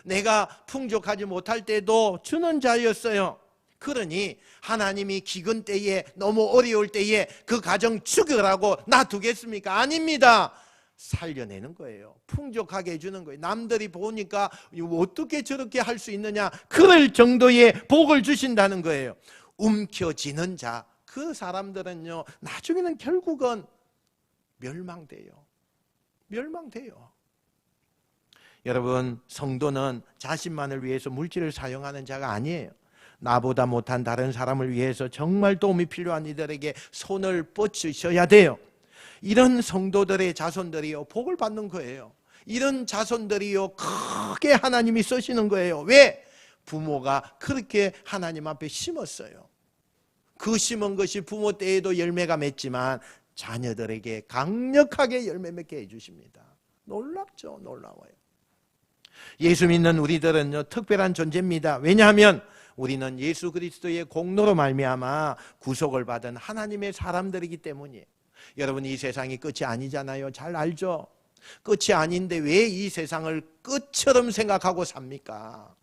내가 풍족하지 못할 때도 주는 자였어요. 그러니 하나님이 기근 때에, 너무 어려울 때에 그 가정 죽여라고 놔두겠습니까? 아닙니다. 살려내는 거예요. 풍족하게 해주는 거예요. 남들이 보니까 어떻게 저렇게 할 수 있느냐, 그럴 정도의 복을 주신다는 거예요. 움켜쥐는 자, 그 사람들은요 나중에는 결국은 멸망돼요. 여러분, 성도는 자신만을 위해서 물질을 사용하는 자가 아니에요. 나보다 못한 다른 사람을 위해서 정말 도움이 필요한 이들에게 손을 뻗으셔야 돼요. 이런 성도들의 자손들이요 복을 받는 거예요. 이런 자손들이요 크게 하나님이 쓰시는 거예요. 왜? 부모가 그렇게 하나님 앞에 심었어요. 그 심은 것이 부모 때에도 열매가 맺지만 자녀들에게 강력하게 열매 맺게 해주십니다. 놀랍죠? 놀라워요. 예수 믿는 우리들은요 특별한 존재입니다. 왜냐하면 우리는 예수 그리스도의 공로로 말미암아 구속을 받은 하나님의 사람들이기 때문이에요. 여러분, 이 세상이 끝이 아니잖아요. 잘 알죠? 끝이 아닌데 왜 이 세상을 끝처럼 생각하고 삽니까?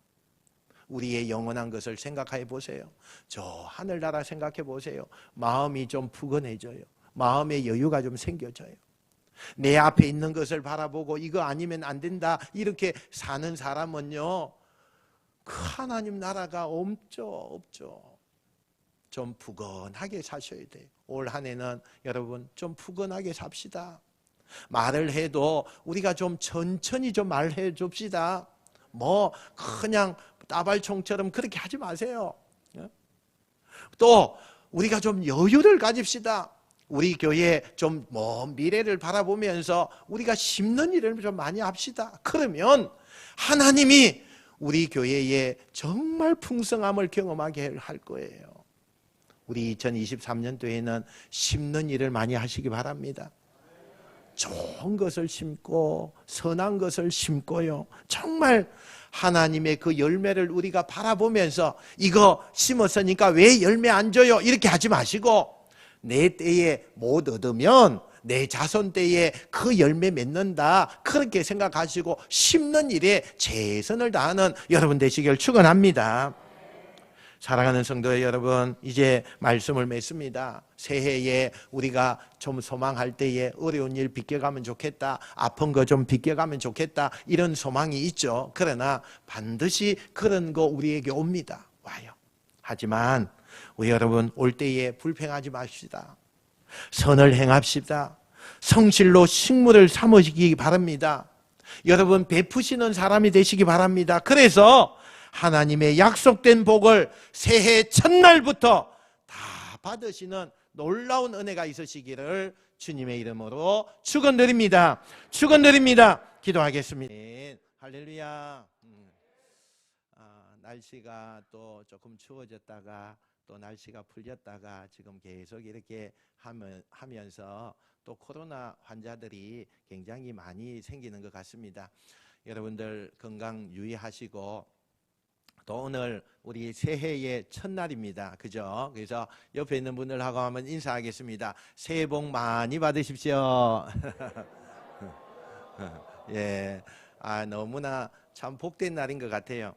우리의 영원한 것을 생각해 보세요. 저 하늘나라 생각해 보세요. 마음이 좀 푸근해져요. 마음의 여유가 좀 생겨져요. 내 앞에 있는 것을 바라보고 이거 아니면 안 된다 이렇게 사는 사람은요 그 하나님 나라가 없죠. 좀 푸근하게 사셔야 돼요. 올 한 해는 여러분 좀 푸근하게 삽시다. 말을 해도 우리가 좀 천천히 좀 말해 줍시다. 뭐 그냥 따발총처럼 그렇게 하지 마세요. 또 우리가 좀 여유를 가집시다. 우리 교회 좀 먼 미래를 바라보면서 우리가 심는 일을 좀 많이 합시다. 그러면 하나님이 우리 교회에 정말 풍성함을 경험하게 할 거예요. 우리 2023년도에는 심는 일을 많이 하시기 바랍니다. 좋은 것을 심고 선한 것을 심고요. 정말 하나님의 그 열매를 우리가 바라보면서 이거 심었으니까 왜 열매 안 줘요? 이렇게 하지 마시고 내 때에 못 얻으면 내 자손 때에 그 열매 맺는다 그렇게 생각하시고 심는 일에 최선을 다하는 여러분 되시길 축원합니다. 사랑하는 성도 여러분, 이제 말씀을 맺습니다. 새해에 우리가 좀 소망할 때에 어려운 일 비껴가면 좋겠다, 아픈 거 좀 비껴가면 좋겠다, 이런 소망이 있죠. 그러나 반드시 그런 거 우리에게 옵니다. 와요. 하지만 우리 여러분 올 때에 불평하지 맙시다. 선을 행합시다. 성실로 식물을 삼으시기 바랍니다. 여러분 베푸시는 사람이 되시기 바랍니다. 그래서 하나님의 약속된 복을 새해 첫날부터 다 받으시는 놀라운 은혜가 있으시기를 주님의 이름으로 축원드립니다. 기도하겠습니다. 할렐루야. 날씨가 또 조금 추워졌다가 또 날씨가 풀렸다가 지금 계속 이렇게 하면서 또 코로나 환자들이 굉장히 많이 생기는 것 같습니다. 여러분들 건강 유의하시고 또 오늘 우리 새해의 첫날입니다. 그죠? 그래서 옆에 있는 분들하고 한번 인사하겠습니다. 새해 복 많이 받으십시오. 예, 너무나 참 복된 날인 것 같아요.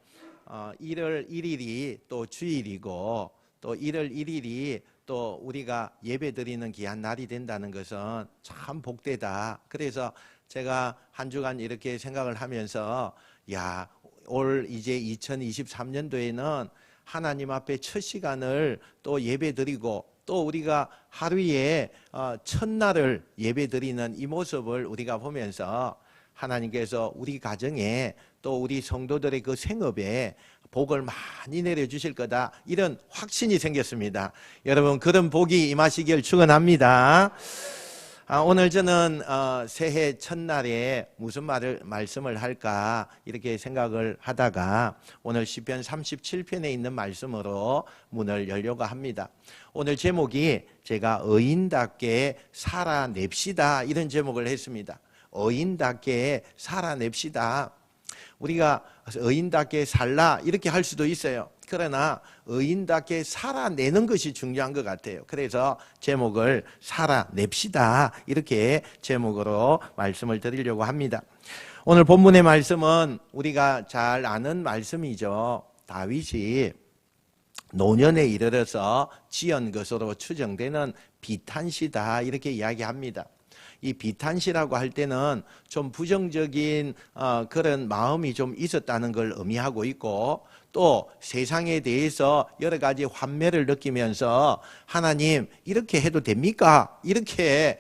1월 1일이 또 주일이고 또 1월 1일이 또 우리가 예배 드리는 귀한 날이 된다는 것은 참 복되다. 그래서 제가 한 주간 이렇게 생각을 하면서 올 이제 2023년도에는 하나님 앞에 첫 시간을 또 예배 드리고 또 우리가 하루에 첫날을 예배 드리는 이 모습을 우리가 보면서 하나님께서 우리 가정에 또 우리 성도들의 그 생업에 복을 많이 내려주실 거다, 이런 확신이 생겼습니다. 여러분 그런 복이 임하시길 축원합니다. 오늘 저는 새해 첫날에 무슨 말씀을 할까 이렇게 생각을 하다가 오늘 시편 37편에 있는 말씀으로 문을 열려고 합니다. 오늘 제목이 제가 의인답게 살아냅시다, 이런 제목을 했습니다. 의인답게 살아냅시다. 우리가 의인답게 살라 이렇게 할 수도 있어요. 그러나 의인답게 살아내는 것이 중요한 것 같아요. 그래서 제목을 살아냅시다, 이렇게 제목으로 말씀을 드리려고 합니다. 오늘 본문의 말씀은 우리가 잘 아는 말씀이죠. 다윗이 노년에 이르러서 지은 것으로 추정되는 비탄시다, 이렇게 이야기합니다. 이 비탄시라고 할 때는 좀 부정적인 그런 마음이 좀 있었다는 걸 의미하고 있고, 또 세상에 대해서 여러 가지 환멸을 느끼면서 하나님 이렇게 해도 됩니까? 이렇게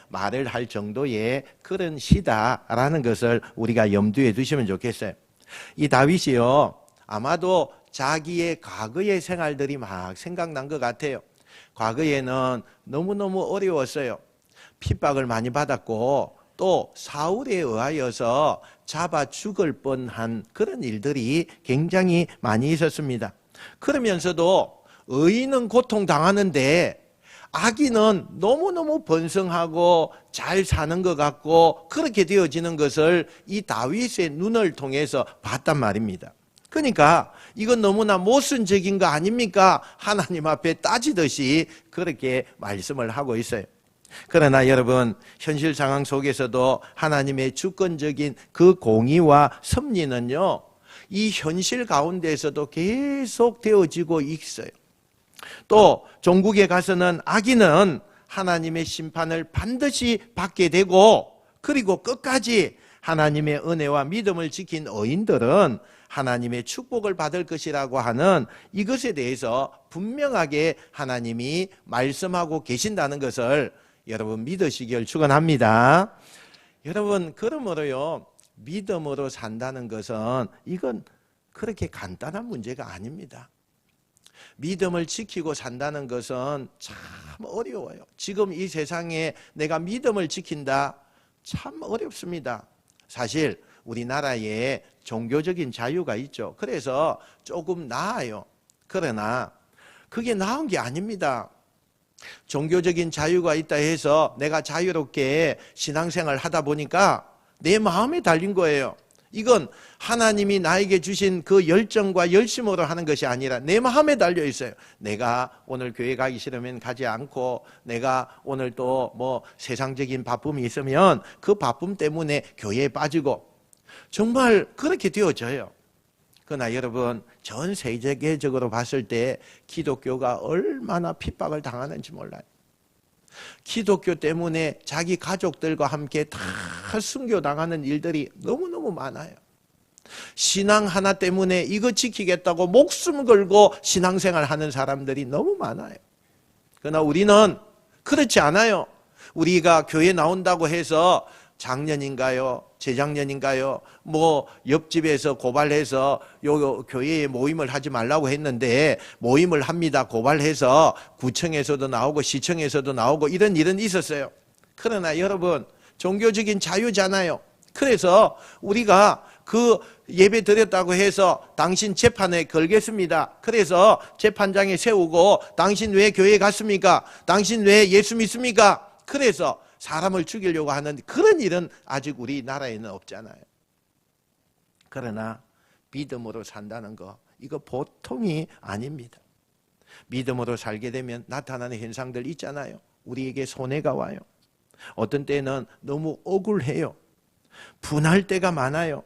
말을 할 정도의 그런 시다라는 것을 우리가 염두에 두시면 좋겠어요. 이 다윗이요, 아마도 자기의 과거의 생활들이 막 생각난 것 같아요. 과거에는 너무너무 어려웠어요. 핍박을 많이 받았고 또 사울에 의하여서 잡아 죽을 뻔한 그런 일들이 굉장히 많이 있었습니다. 그러면서도 의인은 고통당하는데 악인은 너무너무 번성하고 잘 사는 것 같고 그렇게 되어지는 것을 이 다윗의 눈을 통해서 봤단 말입니다. 그러니까 이건 너무나 모순적인 거 아닙니까? 하나님 앞에 따지듯이 그렇게 말씀을 하고 있어요. 그러나 여러분, 현실 상황 속에서도 하나님의 주권적인 그 공의와 섭리는요, 이 현실 가운데에서도 계속 되어지고 있어요. 또 종국에 가서는 악인은 하나님의 심판을 반드시 받게 되고, 그리고 끝까지 하나님의 은혜와 믿음을 지킨 의인들은 하나님의 축복을 받을 것이라고 하는 이것에 대해서 분명하게 하나님이 말씀하고 계신다는 것을 여러분 믿으시길 축원합니다. 여러분, 그러므로요, 믿음으로 산다는 것은 이건 그렇게 간단한 문제가 아닙니다. 믿음을 지키고 산다는 것은 참 어려워요. 지금 이 세상에 내가 믿음을 지킨다, 참 어렵습니다. 사실 우리나라에 종교적인 자유가 있죠. 그래서 조금 나아요. 그러나 그게 나은 게 아닙니다. 종교적인 자유가 있다 해서 내가 자유롭게 신앙생활을 하다 보니까 내 마음에 달린 거예요. 이건 하나님이 나에게 주신 그 열정과 열심으로 하는 것이 아니라 내 마음에 달려 있어요. 내가 오늘 교회 가기 싫으면 가지 않고, 내가 오늘 또 뭐 세상적인 바쁨이 있으면 그 바쁨 때문에 교회에 빠지고, 정말 그렇게 되어져요. 그러나 여러분, 전 세계적으로 봤을 때 기독교가 얼마나 핍박을 당하는지 몰라요. 기독교 때문에 자기 가족들과 함께 다 순교당하는 일들이 너무너무 많아요. 신앙 하나 때문에 이거 지키겠다고 목숨 걸고 신앙생활 하는 사람들이 너무 많아요. 그러나 우리는 그렇지 않아요. 우리가 교회 나온다고 해서 작년인가요? 재작년인가요? 뭐 옆집에서 고발해서 요 교회에 모임을 하지 말라고 했는데 모임을 합니다. 고발해서 구청에서도 나오고 시청에서도 나오고 이런 일은 있었어요. 그러나 여러분, 종교적인 자유잖아요. 그래서 우리가 그 예배 드렸다고 해서 당신 재판에 걸겠습니다. 그래서 재판장에 세우고 당신 왜 교회 갔습니까? 당신 왜 예수 믿습니까? 그래서 사람을 죽이려고 하는 그런 일은 아직 우리나라에는 없잖아요. 그러나 믿음으로 산다는 거, 이거 보통이 아닙니다. 믿음으로 살게 되면 나타나는 현상들 있잖아요. 우리에게 손해가 와요. 어떤 때는 너무 억울해요. 분할 때가 많아요.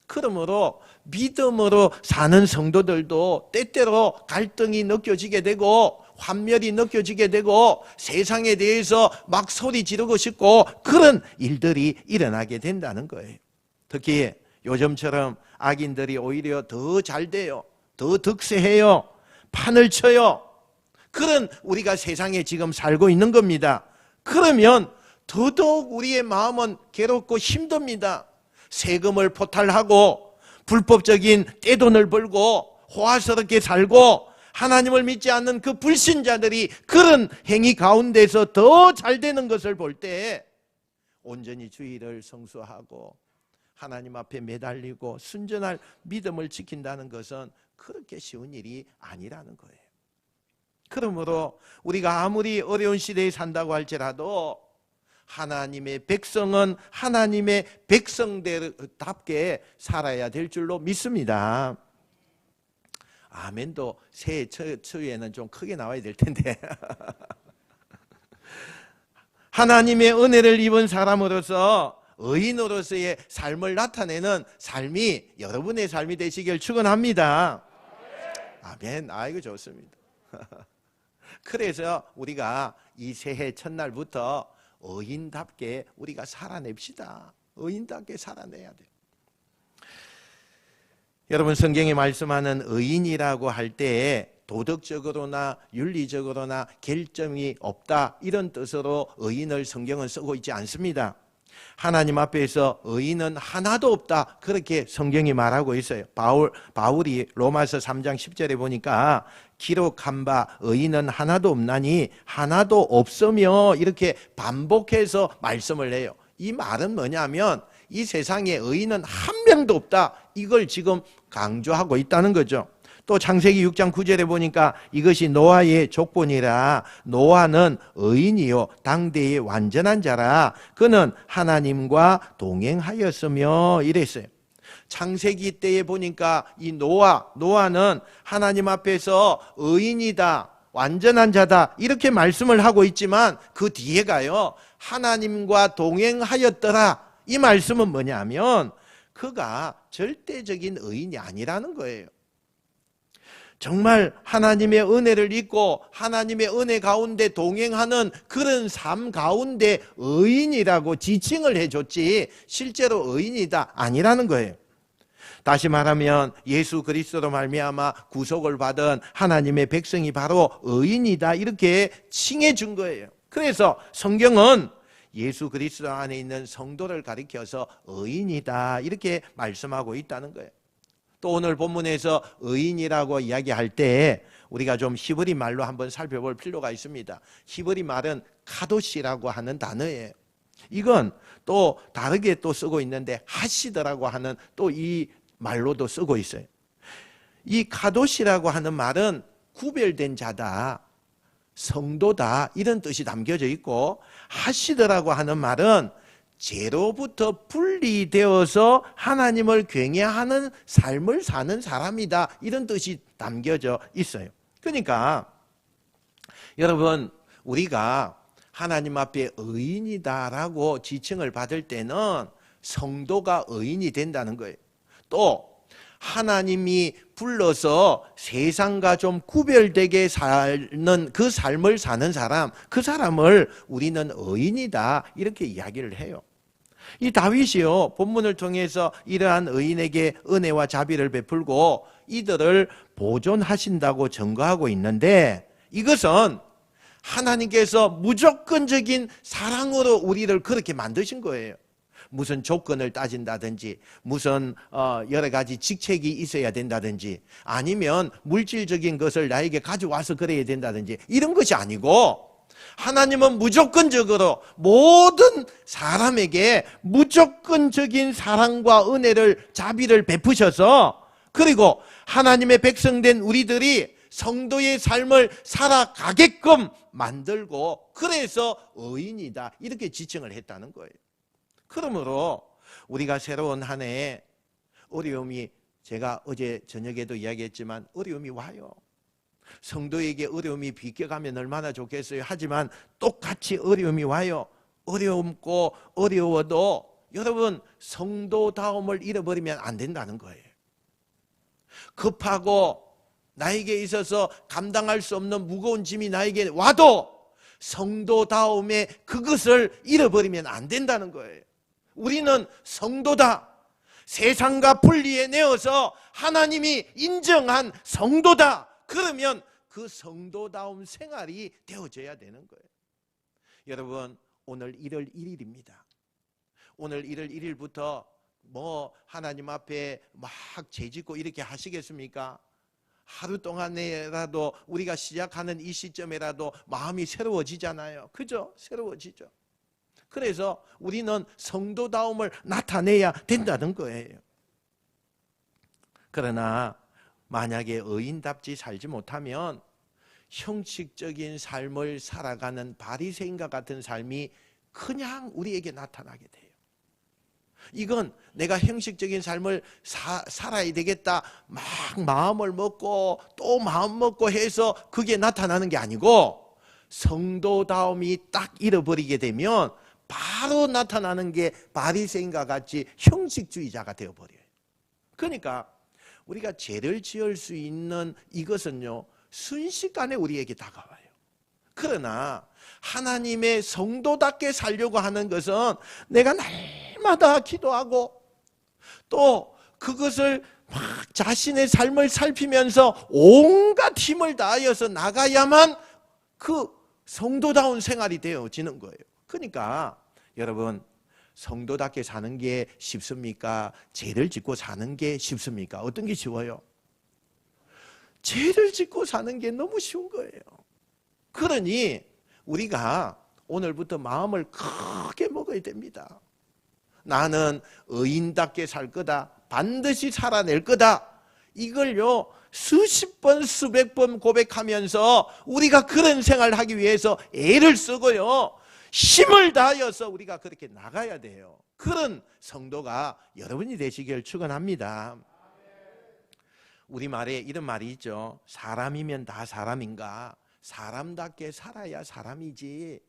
그러므로 믿음으로 사는 성도들도 때때로 갈등이 느껴지게 되고 환멸이 느껴지게 되고 세상에 대해서 막 소리 지르고 싶고 그런 일들이 일어나게 된다는 거예요. 특히 요즘처럼 악인들이 오히려 더 잘 돼요. 더 득세해요. 판을 쳐요. 그런 우리가 세상에 지금 살고 있는 겁니다. 그러면 더더욱 우리의 마음은 괴롭고 힘듭니다. 세금을 포탈하고 불법적인 떼돈을 벌고 호화스럽게 살고 하나님을 믿지 않는 그 불신자들이 그런 행위 가운데서 더 잘 되는 것을 볼 때 온전히 주의를 성수하고 하나님 앞에 매달리고 순전할 믿음을 지킨다는 것은 그렇게 쉬운 일이 아니라는 거예요. 그러므로 우리가 아무리 어려운 시대에 산다고 할지라도 하나님의 백성은 하나님의 백성답게 살아야 될 줄로 믿습니다. 아멘도 새해 초에는 좀 크게 나와야 될 텐데 하나님의 은혜를 입은 사람으로서 의인으로서의 삶을 나타내는 삶이 여러분의 삶이 되시길 축원합니다. 아멘. 아이고 좋습니다. 그래서 우리가 이 새해 첫날부터 의인답게 우리가 살아냅시다. 의인답게 살아내야 돼요. 여러분, 성경이 말씀하는 의인이라고 할 때 도덕적으로나 윤리적으로나 결점이 없다 이런 뜻으로 의인을 성경은 쓰고 있지 않습니다. 하나님 앞에서 의인은 하나도 없다 그렇게 성경이 말하고 있어요. 바울이 로마서 3장 10절에 보니까 기록한 바 의인은 하나도 없나니 하나도 없으며 이렇게 반복해서 말씀을 해요. 이 말은 뭐냐면 이 세상에 의인은 한 명도 없다 이걸 지금 강조하고 있다는 거죠. 또 창세기 6장 9절에 보니까 이것이 노아의 족본이라 노아는 의인이요 당대의 완전한 자라 그는 하나님과 동행하였으며 이랬어요. 창세기 때에 보니까 이 노아는 하나님 앞에서 의인이다 완전한 자다 이렇게 말씀을 하고 있지만 그 뒤에 가요 하나님과 동행하였더라. 이 말씀은 뭐냐면 그가 절대적인 의인이 아니라는 거예요. 정말 하나님의 은혜를 입고 하나님의 은혜 가운데 동행하는 그런 삶 가운데 의인이라고 지칭을 해줬지 실제로 의인이다 아니라는 거예요. 다시 말하면 예수 그리스도로 말미암아 구속을 받은 하나님의 백성이 바로 의인이다, 이렇게 칭해 준 거예요. 그래서 성경은 예수 그리스도 안에 있는 성도를 가리켜서 의인이다, 이렇게 말씀하고 있다는 거예요. 또 오늘 본문에서 의인이라고 이야기할 때 우리가 좀 히브리 말로 한번 살펴볼 필요가 있습니다. 히브리 말은 카도시라고 하는 단어예요. 이건 또 다르게 또 쓰고 있는데 하시드라고 하는 또 이 말로도 쓰고 있어요. 이 카도시라고 하는 말은 구별된 자다, 성도다, 이런 뜻이 담겨져 있고, 하시드라고 하는 말은 죄로부터 분리되어서 하나님을 경외하는 삶을 사는 사람이다, 이런 뜻이 담겨져 있어요. 그러니까 여러분, 우리가 하나님 앞에 의인이다라고 지칭을 받을 때는 성도가 의인이 된다는 거예요. 또 하나님이 불러서 세상과 좀 구별되게 사는 그 삶을 사는 사람, 그 사람을 우리는 의인이다, 이렇게 이야기를 해요. 이 다윗이요, 본문을 통해서 이러한 의인에게 은혜와 자비를 베풀고 이들을 보존하신다고 증거하고 있는데, 이것은 하나님께서 무조건적인 사랑으로 우리를 그렇게 만드신 거예요. 무슨 조건을 따진다든지, 무슨 여러 가지 직책이 있어야 된다든지, 아니면 물질적인 것을 나에게 가져와서 그래야 된다든지, 이런 것이 아니고, 하나님은 무조건적으로 모든 사람에게 무조건적인 사랑과 은혜를, 자비를 베푸셔서, 그리고 하나님의 백성된 우리들이 성도의 삶을 살아가게끔 만들고, 그래서 의인이다, 이렇게 지칭을 했다는 거예요. 그러므로 우리가 새로운 한 해에 어려움이, 제가 어제 저녁에도 이야기했지만 어려움이 와요. 성도에게 어려움이 비껴가면 얼마나 좋겠어요. 하지만 똑같이 어려움이 와요. 어렵고 어려워도 여러분, 성도다움을 잃어버리면 안 된다는 거예요. 급하고 나에게 있어서 감당할 수 없는 무거운 짐이 나에게 와도 성도다움의 그것을 잃어버리면 안 된다는 거예요. 우리는 성도다, 세상과 분리해내어서 하나님이 인정한 성도다, 그러면 그 성도다움 생활이 되어져야 되는 거예요. 여러분, 오늘 1월 1일입니다. 오늘 1월 1일부터 뭐 하나님 앞에 막 죄짓고 이렇게 하시겠습니까? 하루 동안에라도, 우리가 시작하는 이 시점에라도 마음이 새로워지잖아요. 그죠? 새로워지죠. 그래서 우리는 성도다움을 나타내야 된다는 거예요. 그러나 만약에 의인답지 살지 못하면 형식적인 삶을 살아가는 바리새인과 같은 삶이 그냥 우리에게 나타나게 돼요. 이건 내가 형식적인 삶을 살아야 되겠다, 막 마음을 먹고 또 마음 먹고 해서 그게 나타나는 게 아니고, 성도다움이 딱 잃어버리게 되면 바로 나타나는 게 바리새인과 같이 형식주의자가 되어버려요. 그러니까 우리가 죄를 지을 수 있는 이것은요, 순식간에 우리에게 다가와요. 그러나 하나님의 성도답게 살려고 하는 것은 내가 날마다 기도하고 또 그것을 막 자신의 삶을 살피면서 온갖 힘을 다하여서 나가야만 그 성도다운 생활이 되어지는 거예요. 그러니까 여러분, 성도답게 사는 게 쉽습니까? 죄를 짓고 사는 게 쉽습니까? 어떤 게 쉬워요? 죄를 짓고 사는 게 너무 쉬운 거예요. 그러니 우리가 오늘부터 마음을 크게 먹어야 됩니다. 나는 의인답게 살 거다, 반드시 살아낼 거다, 이걸요 수십 번 수백 번 고백하면서 우리가 그런 생활을 하기 위해서 애를 쓰고요, 힘을 다하여서 우리가 그렇게 나가야 돼요. 그런 성도가 여러분이 되시길 축원합니다. 우리말에 이런 말이 있죠. 사람이면 다 사람인가? 사람답게 살아야 사람이지.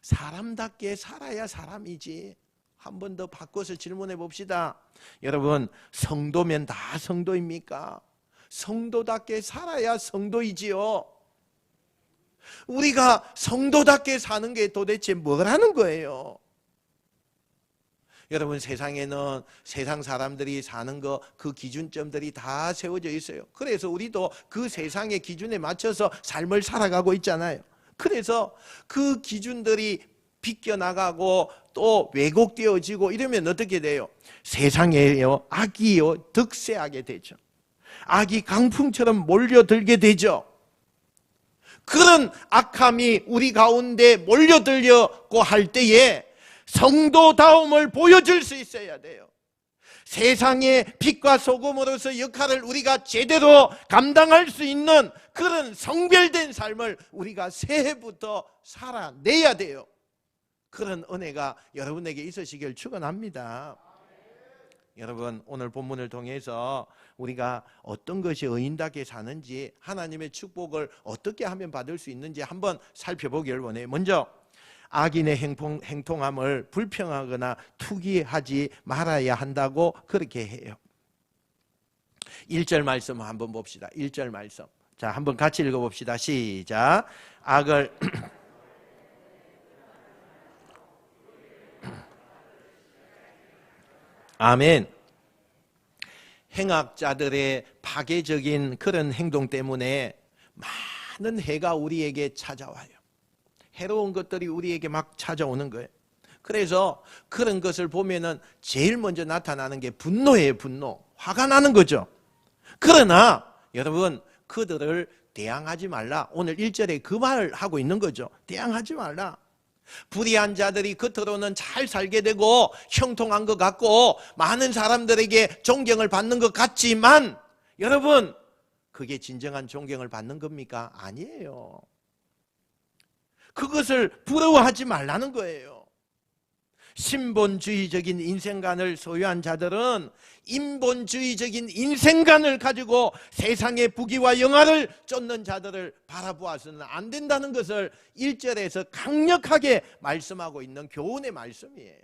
사람답게 살아야 사람이지. 한 번 더 바꿔서 질문해 봅시다. 여러분, 성도면 다 성도입니까? 성도답게 살아야 성도이지요. 우리가 성도답게 사는 게 도대체 뭐라는 거예요? 여러분, 세상에는 세상 사람들이 사는 그 기준점들이 다 세워져 있어요. 그래서 우리도 그 세상의 기준에 맞춰서 삶을 살아가고 있잖아요. 그래서 그 기준들이 비껴나가고 또 왜곡되어지고 이러면 어떻게 돼요? 세상에요, 악이요, 득세하게 되죠. 악이 강풍처럼 몰려들게 되죠. 그런 악함이 우리 가운데 몰려들려고 할 때에 성도다움을 보여줄 수 있어야 돼요. 세상의 빛과 소금으로서 역할을 우리가 제대로 감당할 수 있는 그런 성별된 삶을 우리가 새해부터 살아내야 돼요. 그런 은혜가 여러분에게 있으시길 축원합니다. 여러분, 오늘 본문을 통해서 우리가 어떤 것이 의인답게 사는지, 하나님의 축복을 어떻게 하면 받을 수 있는지 한번 살펴보길 원해요. 먼저 악인의 행통함을 불평하거나 투기하지 말아야 한다고 그렇게 해요. 1절 말씀 한번 봅시다. 1절 말씀. 자, 한번 같이 읽어봅시다. 시작. 악을 아멘. 행악자들의 파괴적인 그런 행동 때문에 많은 해가 우리에게 찾아와요. 해로운 것들이 우리에게 막 찾아오는 거예요. 그래서 그런 것을 보면은 제일 먼저 나타나는 게 분노예요. 분노. 화가 나는 거죠. 그러나 여러분, 그들을 대항하지 말라. 오늘 1절에 그 말을 하고 있는 거죠. 대항하지 말라. 불의한 자들이 겉으로는 잘 살게 되고 형통한 것 같고 많은 사람들에게 존경을 받는 것 같지만, 여러분, 그게 진정한 존경을 받는 겁니까? 아니에요. 그것을 부러워하지 말라는 거예요. 신본주의적인 인생관을 소유한 자들은 인본주의적인 인생관을 가지고 세상의 부귀와 영화를 쫓는 자들을 바라보아서는 안 된다는 것을 1절에서 강력하게 말씀하고 있는 교훈의 말씀이에요.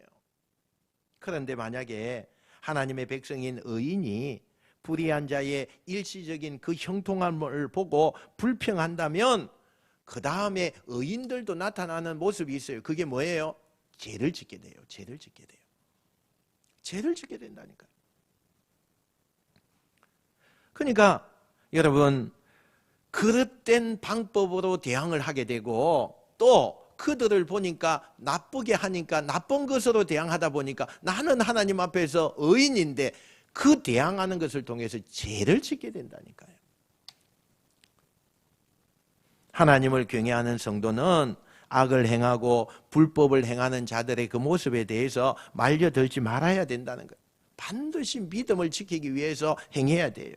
그런데 만약에 하나님의 백성인 의인이 불의한 자의 일시적인 그 형통함을 보고 불평한다면 그 다음에 의인들도 나타나는 모습이 있어요. 그게 뭐예요? 죄를 짓게 돼요. 죄를 짓게 돼요. 죄를 짓게 된다니까요. 그러니까 여러분, 그릇된 방법으로 대항을 하게 되고 또 그들을 보니까 나쁘게 하니까 나쁜 것으로 대항하다 보니까 나는 하나님 앞에서 의인인데 그 대항하는 것을 통해서 죄를 짓게 된다니까요. 하나님을 경외하는 성도는 악을 행하고 불법을 행하는 자들의 그 모습에 대해서 말려들지 말아야 된다는 거예요. 반드시 믿음을 지키기 위해서 행해야 돼요.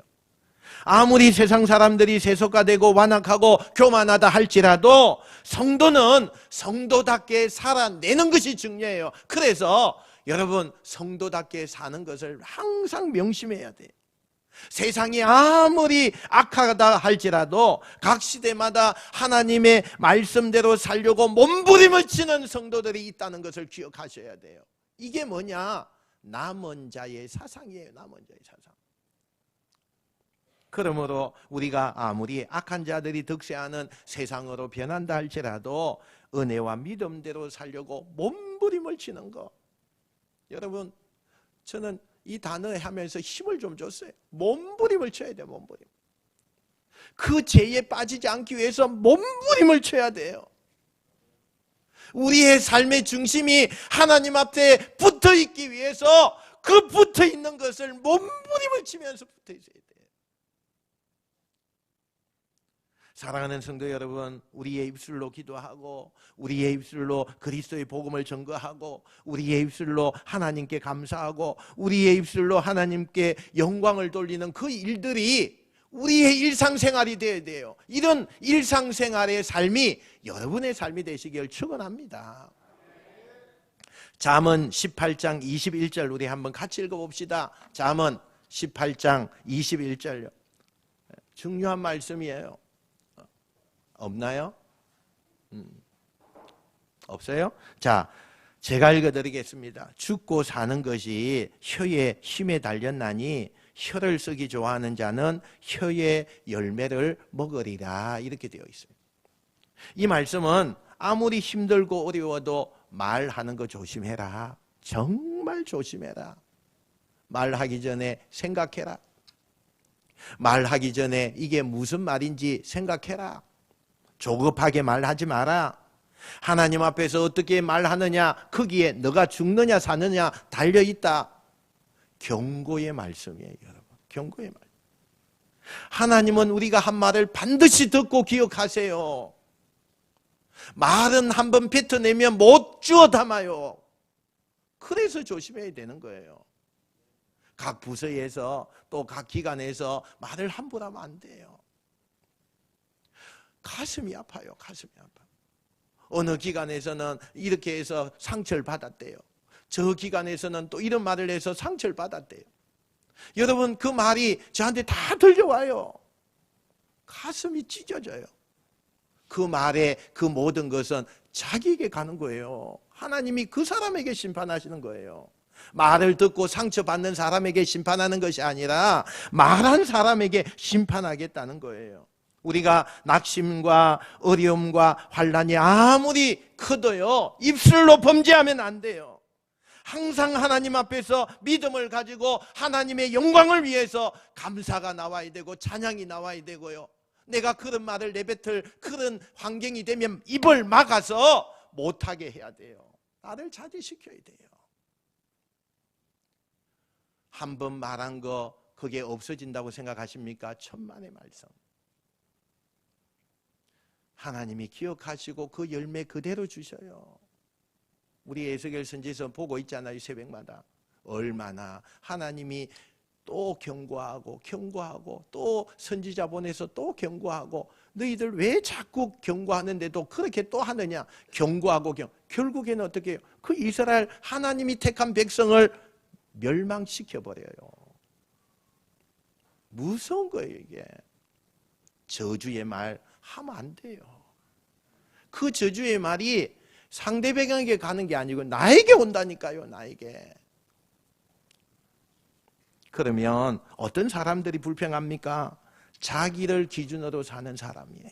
아무리 세상 사람들이 세속화되고 완악하고 교만하다 할지라도 성도는 성도답게 살아내는 것이 중요해요. 그래서 여러분, 성도답게 사는 것을 항상 명심해야 돼요. 세상이 아무리 악하다 할지라도 각 시대마다 하나님의 말씀대로 살려고 몸부림을 치는 성도들이 있다는 것을 기억하셔야 돼요. 이게 뭐냐? 남은 자의 사상이에요. 남은 자의 사상. 그러므로 우리가 아무리 악한 자들이 득세하는 세상으로 변한다 할지라도 은혜와 믿음대로 살려고 몸부림을 치는 거. 여러분, 저는 이 단어에 하면서 힘을 좀 줬어요. 몸부림을 쳐야 돼요. 몸부림. 그 죄에 빠지지 않기 위해서 몸부림을 쳐야 돼요. 우리의 삶의 중심이 하나님 앞에 붙어 있기 위해서 그 붙어 있는 것을 몸부림을 치면서 붙어 있어야 돼요. 사랑하는 성도 여러분, 우리의 입술로 기도하고 우리의 입술로 그리스도의 복음을 전거하고 우리의 입술로 하나님께 감사하고 우리의 입술로 하나님께 영광을 돌리는 그 일들이 우리의 일상생활이 되어야 돼요. 이런 일상생활의 삶이 여러분의 삶이 되시길 축원합니다. 잠언 18장 21절 우리 한번 같이 읽어봅시다. 잠언 18장 21절요. 중요한 말씀이에요. 없나요? 없어요? 자, 제가 읽어드리겠습니다. 죽고 사는 것이 혀의 힘에 달렸나니 혀를 쓰기 좋아하는 자는 혀의 열매를 먹으리라, 이렇게 되어 있어요. 이 말씀은 아무리 힘들고 어려워도 말하는 거 조심해라, 정말 정말 조심해라. 말하기 전에 생각해라. 말하기 전에 이게 무슨 말인지 생각해라. 조급하게 말하지 마라. 하나님 앞에서 어떻게 말하느냐, 거기에 너가 죽느냐 사느냐 달려있다. 경고의 말씀이에요, 여러분. 경고의 말. 하나님은 우리가 한 말을 반드시 듣고 기억하세요. 말은 한번 뱉어내면 못 주워 담아요. 그래서 조심해야 되는 거예요. 각 부서에서 또 각 기관에서 말을 함부로 하면 안 돼요. 가슴이 아파요. 가슴이 아파요. 어느 기관에서는 이렇게 해서 상처를 받았대요. 저 기관에서는 또 이런 말을 해서 상처를 받았대요. 여러분, 그 말이 저한테 다 들려와요. 가슴이 찢어져요. 그 말의 그 모든 것은 자기에게 가는 거예요. 하나님이 그 사람에게 심판하시는 거예요. 말을 듣고 상처받는 사람에게 심판하는 것이 아니라 말한 사람에게 심판하겠다는 거예요. 우리가 낙심과 어려움과 환난이 아무리 커도요, 입술로 범죄하면 안 돼요. 항상 하나님 앞에서 믿음을 가지고 하나님의 영광을 위해서 감사가 나와야 되고 찬양이 나와야 되고요. 내가 그런 말을 내뱉을 그런 환경이 되면 입을 막아서 못하게 해야 돼요. 나를 자제시켜야 돼요. 한 번 말한 거 그게 없어진다고 생각하십니까? 천만의 말씀. 하나님이 기억하시고 그 열매 그대로 주셔요. 우리 에스겔 선지서 보고 있잖아요. 새벽마다 얼마나 하나님이 또 경고하고 또 선지자 보내서 또 경고하고, 너희들 왜 자꾸 경고하는데도 그렇게 또 하느냐. 경고하고 결국에는 어떻게 해요? 그 이스라엘 하나님이 택한 백성을 멸망시켜버려요. 무서운 거예요. 이게 저주의 말 하면 안 돼요. 그 저주의 말이 상대방에게 가는 게 아니고 나에게 온다니까요. 나에게. 그러면 어떤 사람들이 불평합니까? 자기를 기준으로 사는 사람이에요.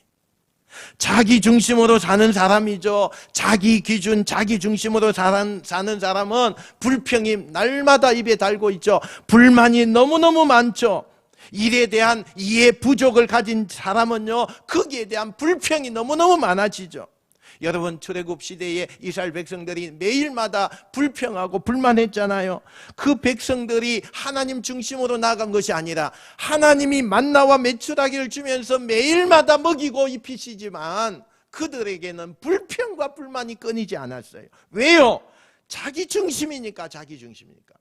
자기 중심으로 사는 사람이죠. 자기 기준, 자기 중심으로 사는 사람은 불평이 날마다 입에 달고 있죠. 불만이 너무너무 많죠. 일에 대한 이해 부족을 가진 사람은요, 거기에 대한 불평이 너무너무 많아지죠. 여러분, 출애굽 시대에 이스라엘 백성들이 매일마다 불평하고 불만했잖아요. 그 백성들이 하나님 중심으로 나간 것이 아니라 하나님이 만나와 메추라기를 주면서 매일마다 먹이고 입히시지만 그들에게는 불평과 불만이 끊이지 않았어요. 왜요? 자기 중심이니까. 자기 중심이니까.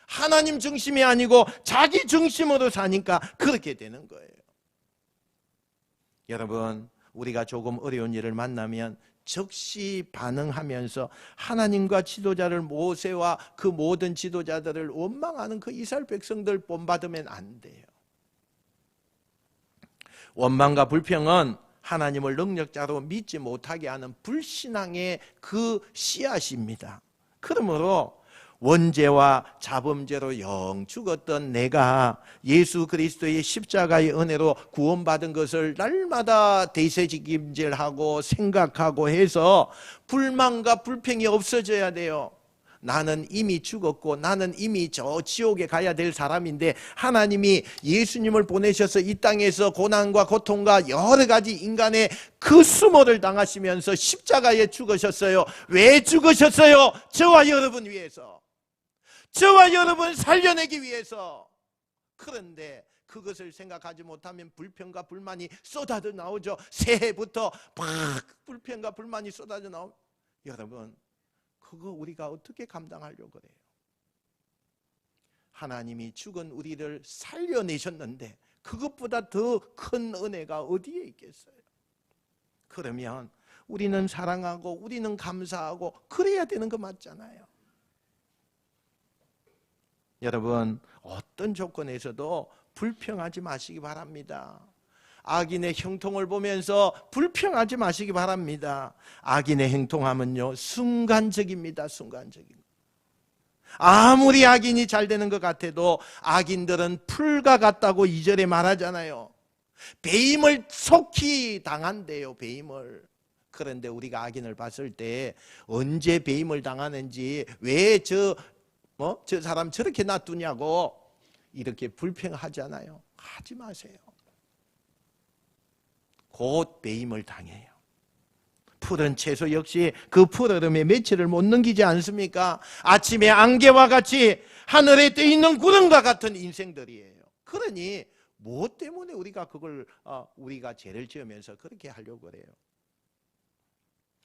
하나님 중심이 아니고 자기 중심으로 사니까 그렇게 되는 거예요. 여러분, 우리가 조금 어려운 일을 만나면 즉시 반응하면서 하나님과 지도자를, 모세와 그 모든 지도자들을 원망하는 그 이스라엘 백성들 본받으면 안 돼요. 원망과 불평은 하나님을 능력자로 믿지 못하게 하는 불신앙의 그 씨앗입니다. 그러므로 원죄와 자범죄로 영 죽었던 내가 예수 그리스도의 십자가의 은혜로 구원받은 것을 날마다 되새김질하고 생각하고 해서 불만과 불평이 없어져야 돼요. 나는 이미 죽었고 나는 이미 저 지옥에 가야 될 사람인데 하나님이 예수님을 보내셔서 이 땅에서 고난과 고통과 여러 가지 인간의 그 수모를 당하시면서 십자가에 죽으셨어요. 왜 죽으셨어요? 저와 여러분 위해서, 저와 여러분 살려내기 위해서. 그런데 그것을 생각하지 못하면 불평과 불만이 쏟아져 나오죠. 새해부터 막 불평과 불만이 쏟아져 나오죠. 여러분, 그거 우리가 어떻게 감당하려고 그래요? 하나님이 죽은 우리를 살려내셨는데 그것보다 더 큰 은혜가 어디에 있겠어요? 그러면 우리는 사랑하고 우리는 감사하고 그래야 되는 거 맞잖아요. 여러분, 어떤 조건에서도 불평하지 마시기 바랍니다. 악인의 형통을 보면서 불평하지 마시기 바랍니다. 악인의 행동하면요, 순간적입니다. 순간적입니다. 아무리 악인이 잘 되는 것 같아도 악인들은 풀과 같다고 2절에 말하잖아요. 배임을 속히 당한대요. 배임을. 그런데 우리가 악인을 봤을 때 언제 배임을 당하는지, 왜 저 저 사람 저렇게 놔두냐고 이렇게 불평하잖아요. 하지 마세요. 곧 배임을 당해요. 푸른 채소 역시 그 푸르름에 며칠을 못 넘기지 않습니까? 아침에 안개와 같이 하늘에 떠 있는 구름과 같은 인생들이에요. 그러니 무엇 때문에 우리가 그걸 우리가 죄를 지으면서 그렇게 하려고 그래요?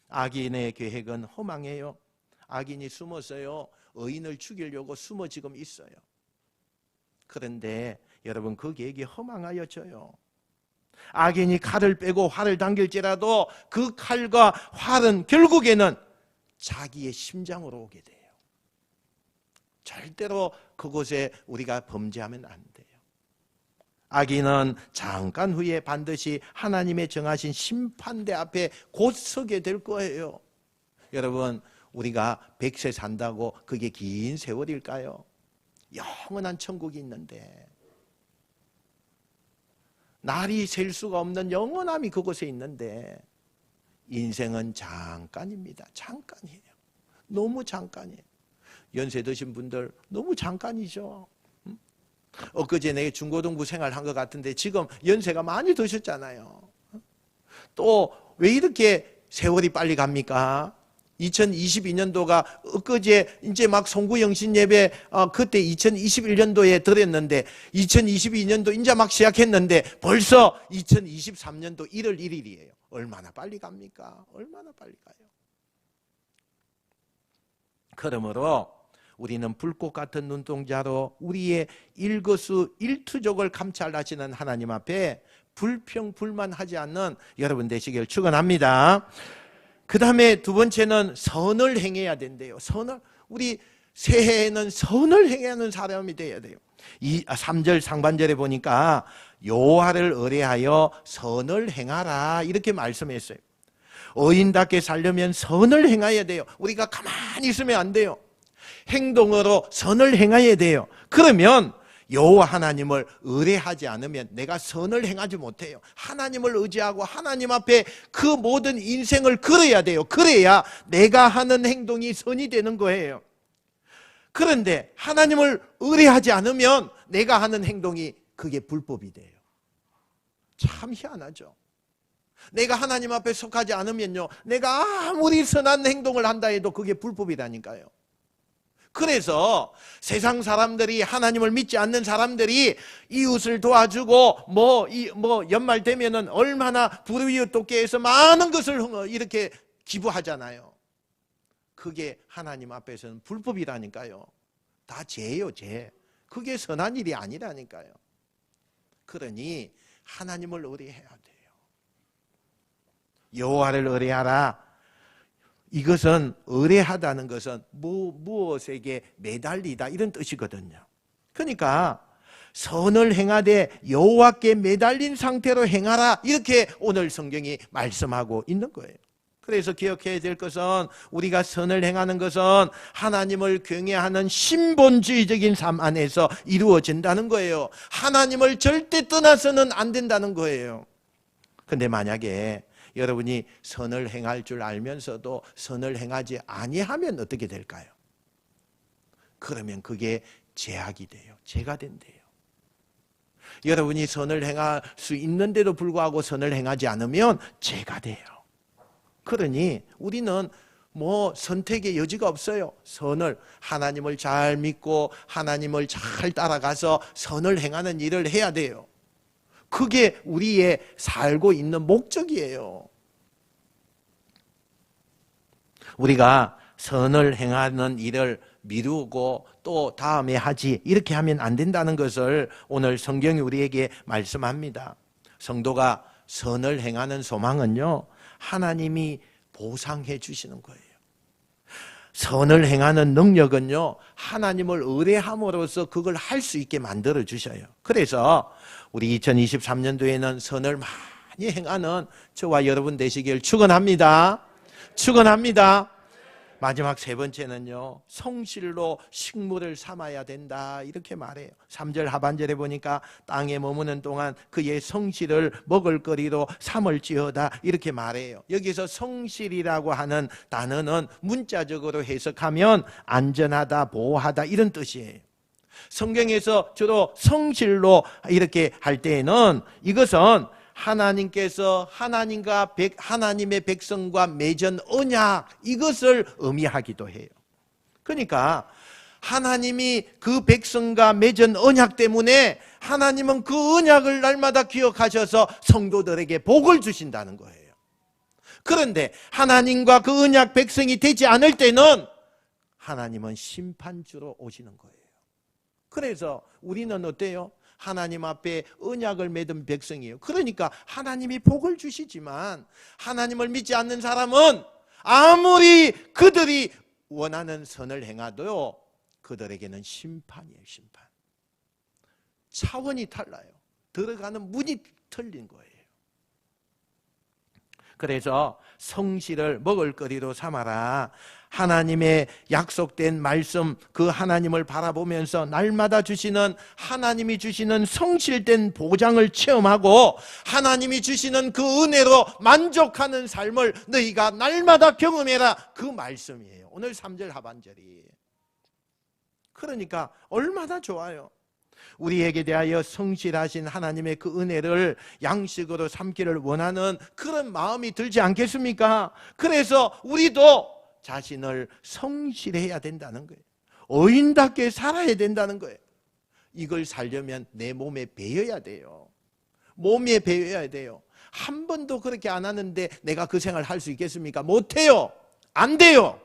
악인의 계획은 허망해요. 악인이 숨어서요, 의인을 죽이려고 숨어 지금 있어요. 그런데 여러분, 그 계획이 허망하여져요. 악인이 칼을 빼고 활을 당길지라도 그 칼과 활은 결국에는 자기의 심장으로 오게 돼요. 절대로 그곳에 우리가 범죄하면 안 돼요. 악인은 잠깐 후에 반드시 하나님의 정하신 심판대 앞에 곧 서게 될 거예요. 여러분, 우리가 100세 산다고 그게 긴 세월일까요? 영원한 천국이 있는데, 날이 셀 수가 없는 영원함이 그곳에 있는데, 인생은 잠깐입니다. 잠깐이에요. 너무 잠깐이에요. 연세 드신 분들 너무 잠깐이죠. 엊그제 내가 중고등부 생활한 것 같은데 지금 연세가 많이 드셨잖아요. 또 왜 이렇게 세월이 빨리 갑니까? 2022년도가 엊그제 이제 막 송구영신 예배 그때 2021년도에 드렸는데 2022년도 이제 막 시작했는데 벌써 2023년도 1월 1일이에요. 얼마나 빨리 갑니까? 얼마나 빨리 가요. 그러므로 우리는 불꽃 같은 눈동자로 우리의 일거수일투족을 감찰하시는 하나님 앞에 불평불만하지 않는 여러분 되시길 축원합니다. 그 다음에 두 번째는 선을 행해야 된대요. 우리 새해에는 선을 행해야 하는 사람이 되어야 돼요. 3절 상반절에 보니까 여호와를 의뢰하여 선을 행하라 이렇게 말씀했어요. 의인답게 살려면 선을 행해야 돼요. 우리가 가만히 있으면 안 돼요. 행동으로 선을 행해야 돼요. 그러면 여호와 하나님을 의뢰하지 않으면 내가 선을 행하지 못해요. 하나님을 의지하고 하나님 앞에 그 모든 인생을 걸어야 돼요. 그래야 내가 하는 행동이 선이 되는 거예요. 그런데 하나님을 의뢰하지 않으면 내가 하는 행동이 그게 불법이 돼요. 참 희한하죠. 내가 하나님 앞에 속하지 않으면요, 내가 아무리 선한 행동을 한다 해도 그게 불법이라니까요. 그래서 세상 사람들이, 하나님을 믿지 않는 사람들이 이웃을 도와주고 연말 되면은 얼마나 불의웃돕게 많은 것을 이렇게 기부하잖아요. 그게 하나님 앞에서는 불법이라니까요. 다 죄예요, 죄. 그게 선한 일이 아니라니까요. 그러니 하나님을 의뢰해야 돼요. 여호와를 의뢰하라. 이것은 의뢰하다는 것은 무엇에게 매달리다 이런 뜻이거든요. 그러니까 선을 행하되 여호와께 매달린 상태로 행하라 이렇게 오늘 성경이 말씀하고 있는 거예요. 그래서 기억해야 될 것은 우리가 선을 행하는 것은 하나님을 경외하는 신본주의적인 삶 안에서 이루어진다는 거예요. 하나님을 절대 떠나서는 안 된다는 거예요. 그런데 만약에 여러분이 선을 행할 줄 알면서도 선을 행하지 아니하면 어떻게 될까요? 그러면 그게 죄악이 돼요. 죄가 된대요. 여러분이 선을 행할 수 있는데도 불구하고 선을 행하지 않으면 죄가 돼요. 그러니 우리는 선택의 여지가 없어요. 하나님을 잘 믿고 하나님을 잘 따라가서 선을 행하는 일을 해야 돼요. 그게 우리의 살고 있는 목적이에요. 우리가 선을 행하는 일을 미루고 또 다음에 하지 이렇게 하면 안 된다는 것을 오늘 성경이 우리에게 말씀합니다. 성도가 선을 행하는 소망은요, 하나님이 보상해 주시는 거예요. 선을 행하는 능력은요, 하나님을 의뢰함으로써 그걸 할 수 있게 만들어 주셔요. 그래서 우리 2023년도에는 선을 많이 행하는 저와 여러분 되시길 축원합니다. 축원합니다. 마지막 세 번째는요, 성실로 식물을 삼아야 된다 이렇게 말해요. 3절 하반절에 보니까 땅에 머무는 동안 그의 성실을 먹을거리로 삼을지어다 이렇게 말해요. 여기서 성실이라고 하는 단어는 문자적으로 해석하면 안전하다, 보호하다 이런 뜻이에요. 성경에서 주로 성실로 이렇게 할 때에는 이것은 하나님께서 하나님의 백성과 맺은 언약 이것을 의미하기도 해요. 그러니까 하나님이 그 백성과 맺은 언약 때문에 하나님은 그 언약을 날마다 기억하셔서 성도들에게 복을 주신다는 거예요. 그런데 하나님과 그 언약 백성이 되지 않을 때는 하나님은 심판주로 오시는 거예요. 그래서 우리는 어때요? 하나님 앞에 언약을 맺은 백성이에요. 그러니까 하나님이 복을 주시지만 하나님을 믿지 않는 사람은 아무리 그들이 원하는 선을 행하도요, 그들에게는 심판이에요. 심판. 차원이 달라요. 들어가는 문이 틀린 거예요. 그래서 성실을 먹을거리로 삼아라. 하나님의 약속된 말씀, 그 하나님을 바라보면서 날마다 주시는, 하나님이 주시는 성실된 보장을 체험하고 하나님이 주시는 그 은혜로 만족하는 삶을 너희가 날마다 경험해라, 그 말씀이에요. 오늘 3절 하반절이. 그러니까 얼마나 좋아요. 우리에게 대하여 성실하신 하나님의 그 은혜를 양식으로 삼기를 원하는 그런 마음이 들지 않겠습니까? 그래서 우리도 자신을 성실해야 된다는 거예요. 어인답게 살아야 된다는 거예요. 이걸 살려면 내 몸에 배어야 돼요. 몸에 배어야 돼요. 한 번도 그렇게 안 하는데 내가 그 생활 할 수 있겠습니까? 못해요. 안 돼요.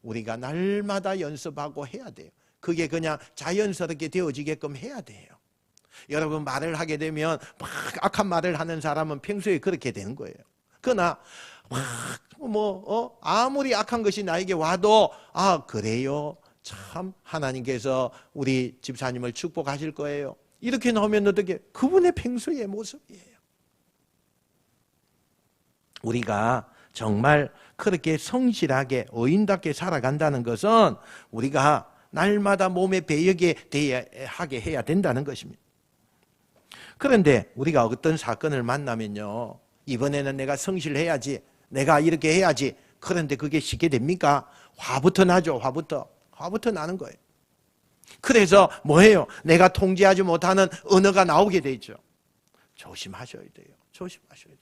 우리가 날마다 연습하고 해야 돼요. 그게 그냥 자연스럽게 되어지게끔 해야 돼요. 여러분, 말을 하게 되면 막 악한 말을 하는 사람은 평소에 그렇게 되는 거예요. 그러나 아무리 악한 것이 나에게 와도 그래요, 참 하나님께서 우리 집사님을 축복하실 거예요, 이렇게 나오면 어떻게? 그분의 평소의 모습이에요. 우리가 정말 그렇게 성실하게 어인답게 살아간다는 것은 우리가 날마다 몸에 배역에 하게 해야 된다는 것입니다. 그런데 우리가 어떤 사건을 만나면요, 이번에는 내가 성실해야지, 내가 이렇게 해야지. 그런데 그게 쉽게 됩니까? 화부터 나죠. 화부터 나는 거예요. 그래서 뭐예요? 내가 통제하지 못하는 언어가 나오게 되죠. 조심하셔야 돼요. 조심하셔야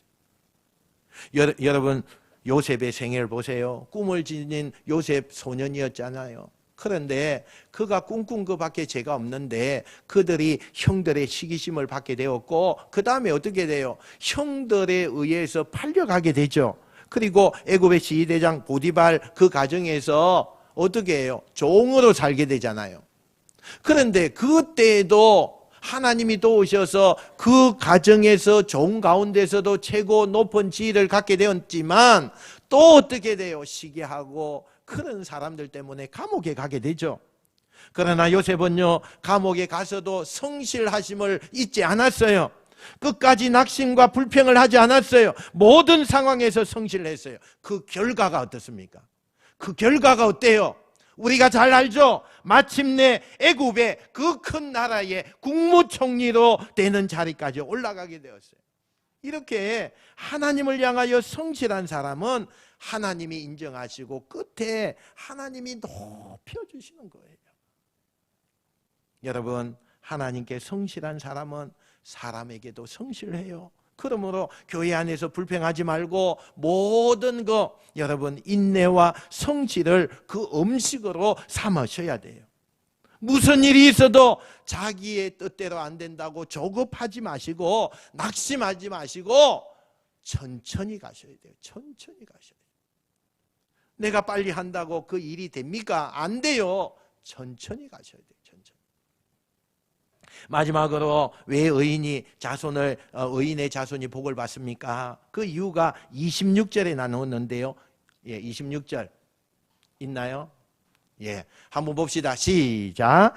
돼요. 여러분, 요셉의 생애를 보세요. 꿈을 지닌 요셉 소년이었잖아요. 그런데 그가 꿈꾼 것밖에 죄가 없는데 그들이 형들의 시기심을 받게 되었고, 그 다음에 어떻게 돼요? 형들에 의해서 팔려가게 되죠. 그리고 애굽의 지휘대장 보디발 그 가정에서 어떻게 해요? 종으로 살게 되잖아요. 그런데 그때에도 하나님이 도우셔서 그 가정에서 종 가운데서도 최고 높은 지위를 갖게 되었지만 또 어떻게 돼요? 시기하고 그런 사람들 때문에 감옥에 가게 되죠. 그러나 요셉은요, 감옥에 가서도 성실하심을 잊지 않았어요. 끝까지 낙심과 불평을 하지 않았어요. 모든 상황에서 성실했어요. 그 결과가 어떻습니까? 그 결과가 어때요? 우리가 잘 알죠? 마침내 애굽의 그 큰 나라의 국무총리로 되는 자리까지 올라가게 되었어요. 이렇게 하나님을 향하여 성실한 사람은 하나님이 인정하시고 끝에 하나님이 높여주시는 거예요. 여러분, 하나님께 성실한 사람은 사람에게도 성실해요. 그러므로 교회 안에서 불평하지 말고 모든 거 여러분 인내와 성실을 그 음식으로 삼으셔야 돼요. 무슨 일이 있어도 자기의 뜻대로 안 된다고 조급하지 마시고 낙심하지 마시고 천천히 가셔야 돼요. 천천히 가셔야 돼요. 내가 빨리 한다고 그 일이 됩니까? 안 돼요. 천천히 가셔야 돼요. 천천히. 마지막으로 왜 의인의 자손이 복을 받습니까? 그 이유가 26절에 나누었는데요. 26절 있나요? 한번 봅시다. 시작.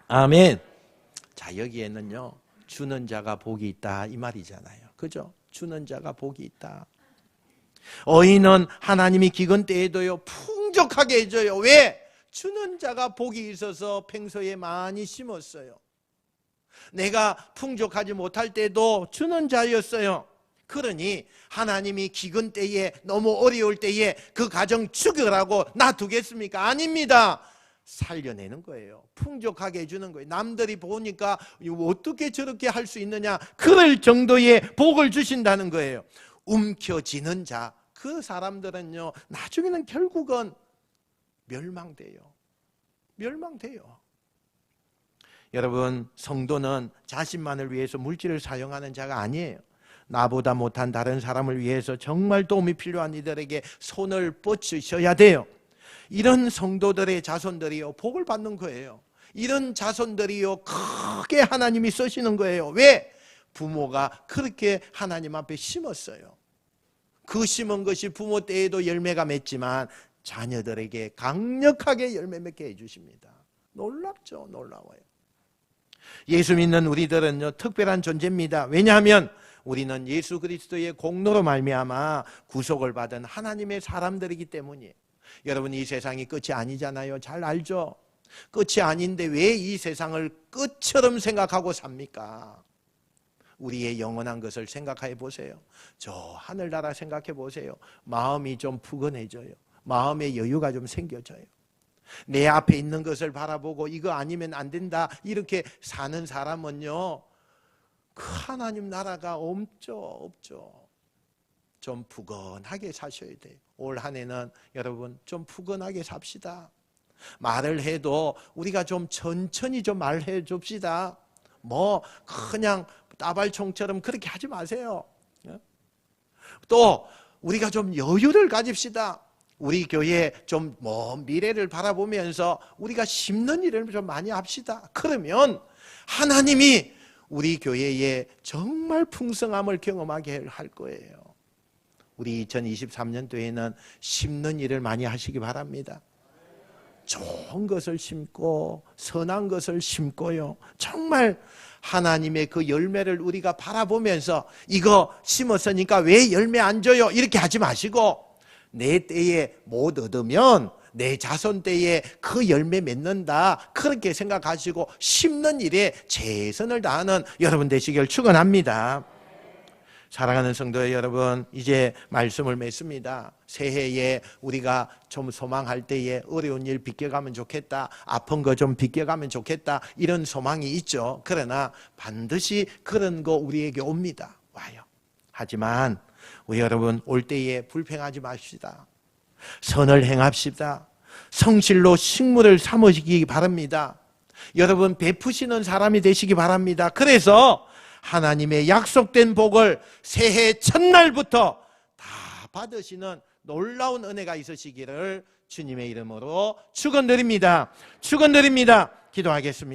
아멘. 자, 여기에는요, 주는 자가 복이 있다 이 말이잖아요. 그죠? 주는 자가 복이 있다. 어인은 하나님이 기근 때에도요 풍족하게 해줘요. 왜? 주는 자가 복이 있어서 평소에 많이 심었어요. 내가 풍족하지 못할 때도 주는 자였어요. 그러니 하나님이 기근 때에 너무 어려울 때에 그 가정 죽으라고 놔두겠습니까? 아닙니다. 살려내는 거예요. 풍족하게 해주는 거예요. 남들이 보니까 어떻게 저렇게 할 수 있느냐 그럴 정도의 복을 주신다는 거예요. 움켜쥐는 자, 그 사람들은요 나중에는 결국은 멸망돼요. 여러분, 성도는 자신만을 위해서 물질을 사용하는 자가 아니에요. 나보다 못한 다른 사람을 위해서 정말 도움이 필요한 이들에게 손을 뻗으셔야 돼요. 이런 성도들의 자손들이요 복을 받는 거예요. 이런 자손들이요 크게 하나님이 쓰시는 거예요. 왜? 부모가 그렇게 하나님 앞에 심었어요. 그 심은 것이 부모 때에도 열매가 맺지만 자녀들에게 강력하게 열매 맺게 해주십니다. 놀랍죠? 놀라워요. 예수 믿는 우리들은요 특별한 존재입니다. 왜냐하면 우리는 예수 그리스도의 공로로 말미암아 구속을 받은 하나님의 사람들이기 때문이에요. 여러분, 이 세상이 끝이 아니잖아요. 잘 알죠? 끝이 아닌데 왜 이 세상을 끝처럼 생각하고 삽니까? 우리의 영원한 것을 생각해 보세요. 저 하늘나라 생각해 보세요. 마음이 좀 푸근해져요. 마음의 여유가 좀 생겨져요. 내 앞에 있는 것을 바라보고 이거 아니면 안 된다 이렇게 사는 사람은요 그 하나님 나라가 없죠. 좀 푸근하게 사셔야 돼요. 올 한 해는 여러분 좀 푸근하게 삽시다. 말을 해도 우리가 좀 천천히 좀 말해 줍시다. 뭐 그냥 따발총처럼 그렇게 하지 마세요. 또 우리가 좀 여유를 가집시다. 우리 교회 좀 미래를 바라보면서 우리가 심는 일을 좀 많이 합시다. 그러면 하나님이 우리 교회에 정말 풍성함을 경험하게 할 거예요. 우리 2023년도에는 심는 일을 많이 하시기 바랍니다. 좋은 것을 심고 선한 것을 심고요. 정말 하나님의 그 열매를 우리가 바라보면서 이거 심었으니까 왜 열매 안 줘요? 이렇게 하지 마시고 내 때에 못 얻으면 내 자손 때에 그 열매 맺는다 그렇게 생각하시고 심는 일에 최선을 다하는 여러분 되시길 축원합니다. 사랑하는 성도 여러분, 이제 말씀을 맺습니다. 새해에 우리가 좀 소망할 때에 어려운 일 비껴가면 좋겠다, 아픈 거 좀 비껴가면 좋겠다 이런 소망이 있죠. 그러나 반드시 그런 거 우리에게 옵니다. 와요. 하지만 우리 여러분 올 때에 불평하지 맙시다. 선을 행합시다. 성실로 식물을 삼으시기 바랍니다. 여러분 베푸시는 사람이 되시기 바랍니다. 그래서 하나님의 약속된 복을 새해 첫날부터 다 받으시는 놀라운 은혜가 있으시기를 주님의 이름으로 축원드립니다. 기도하겠습니다.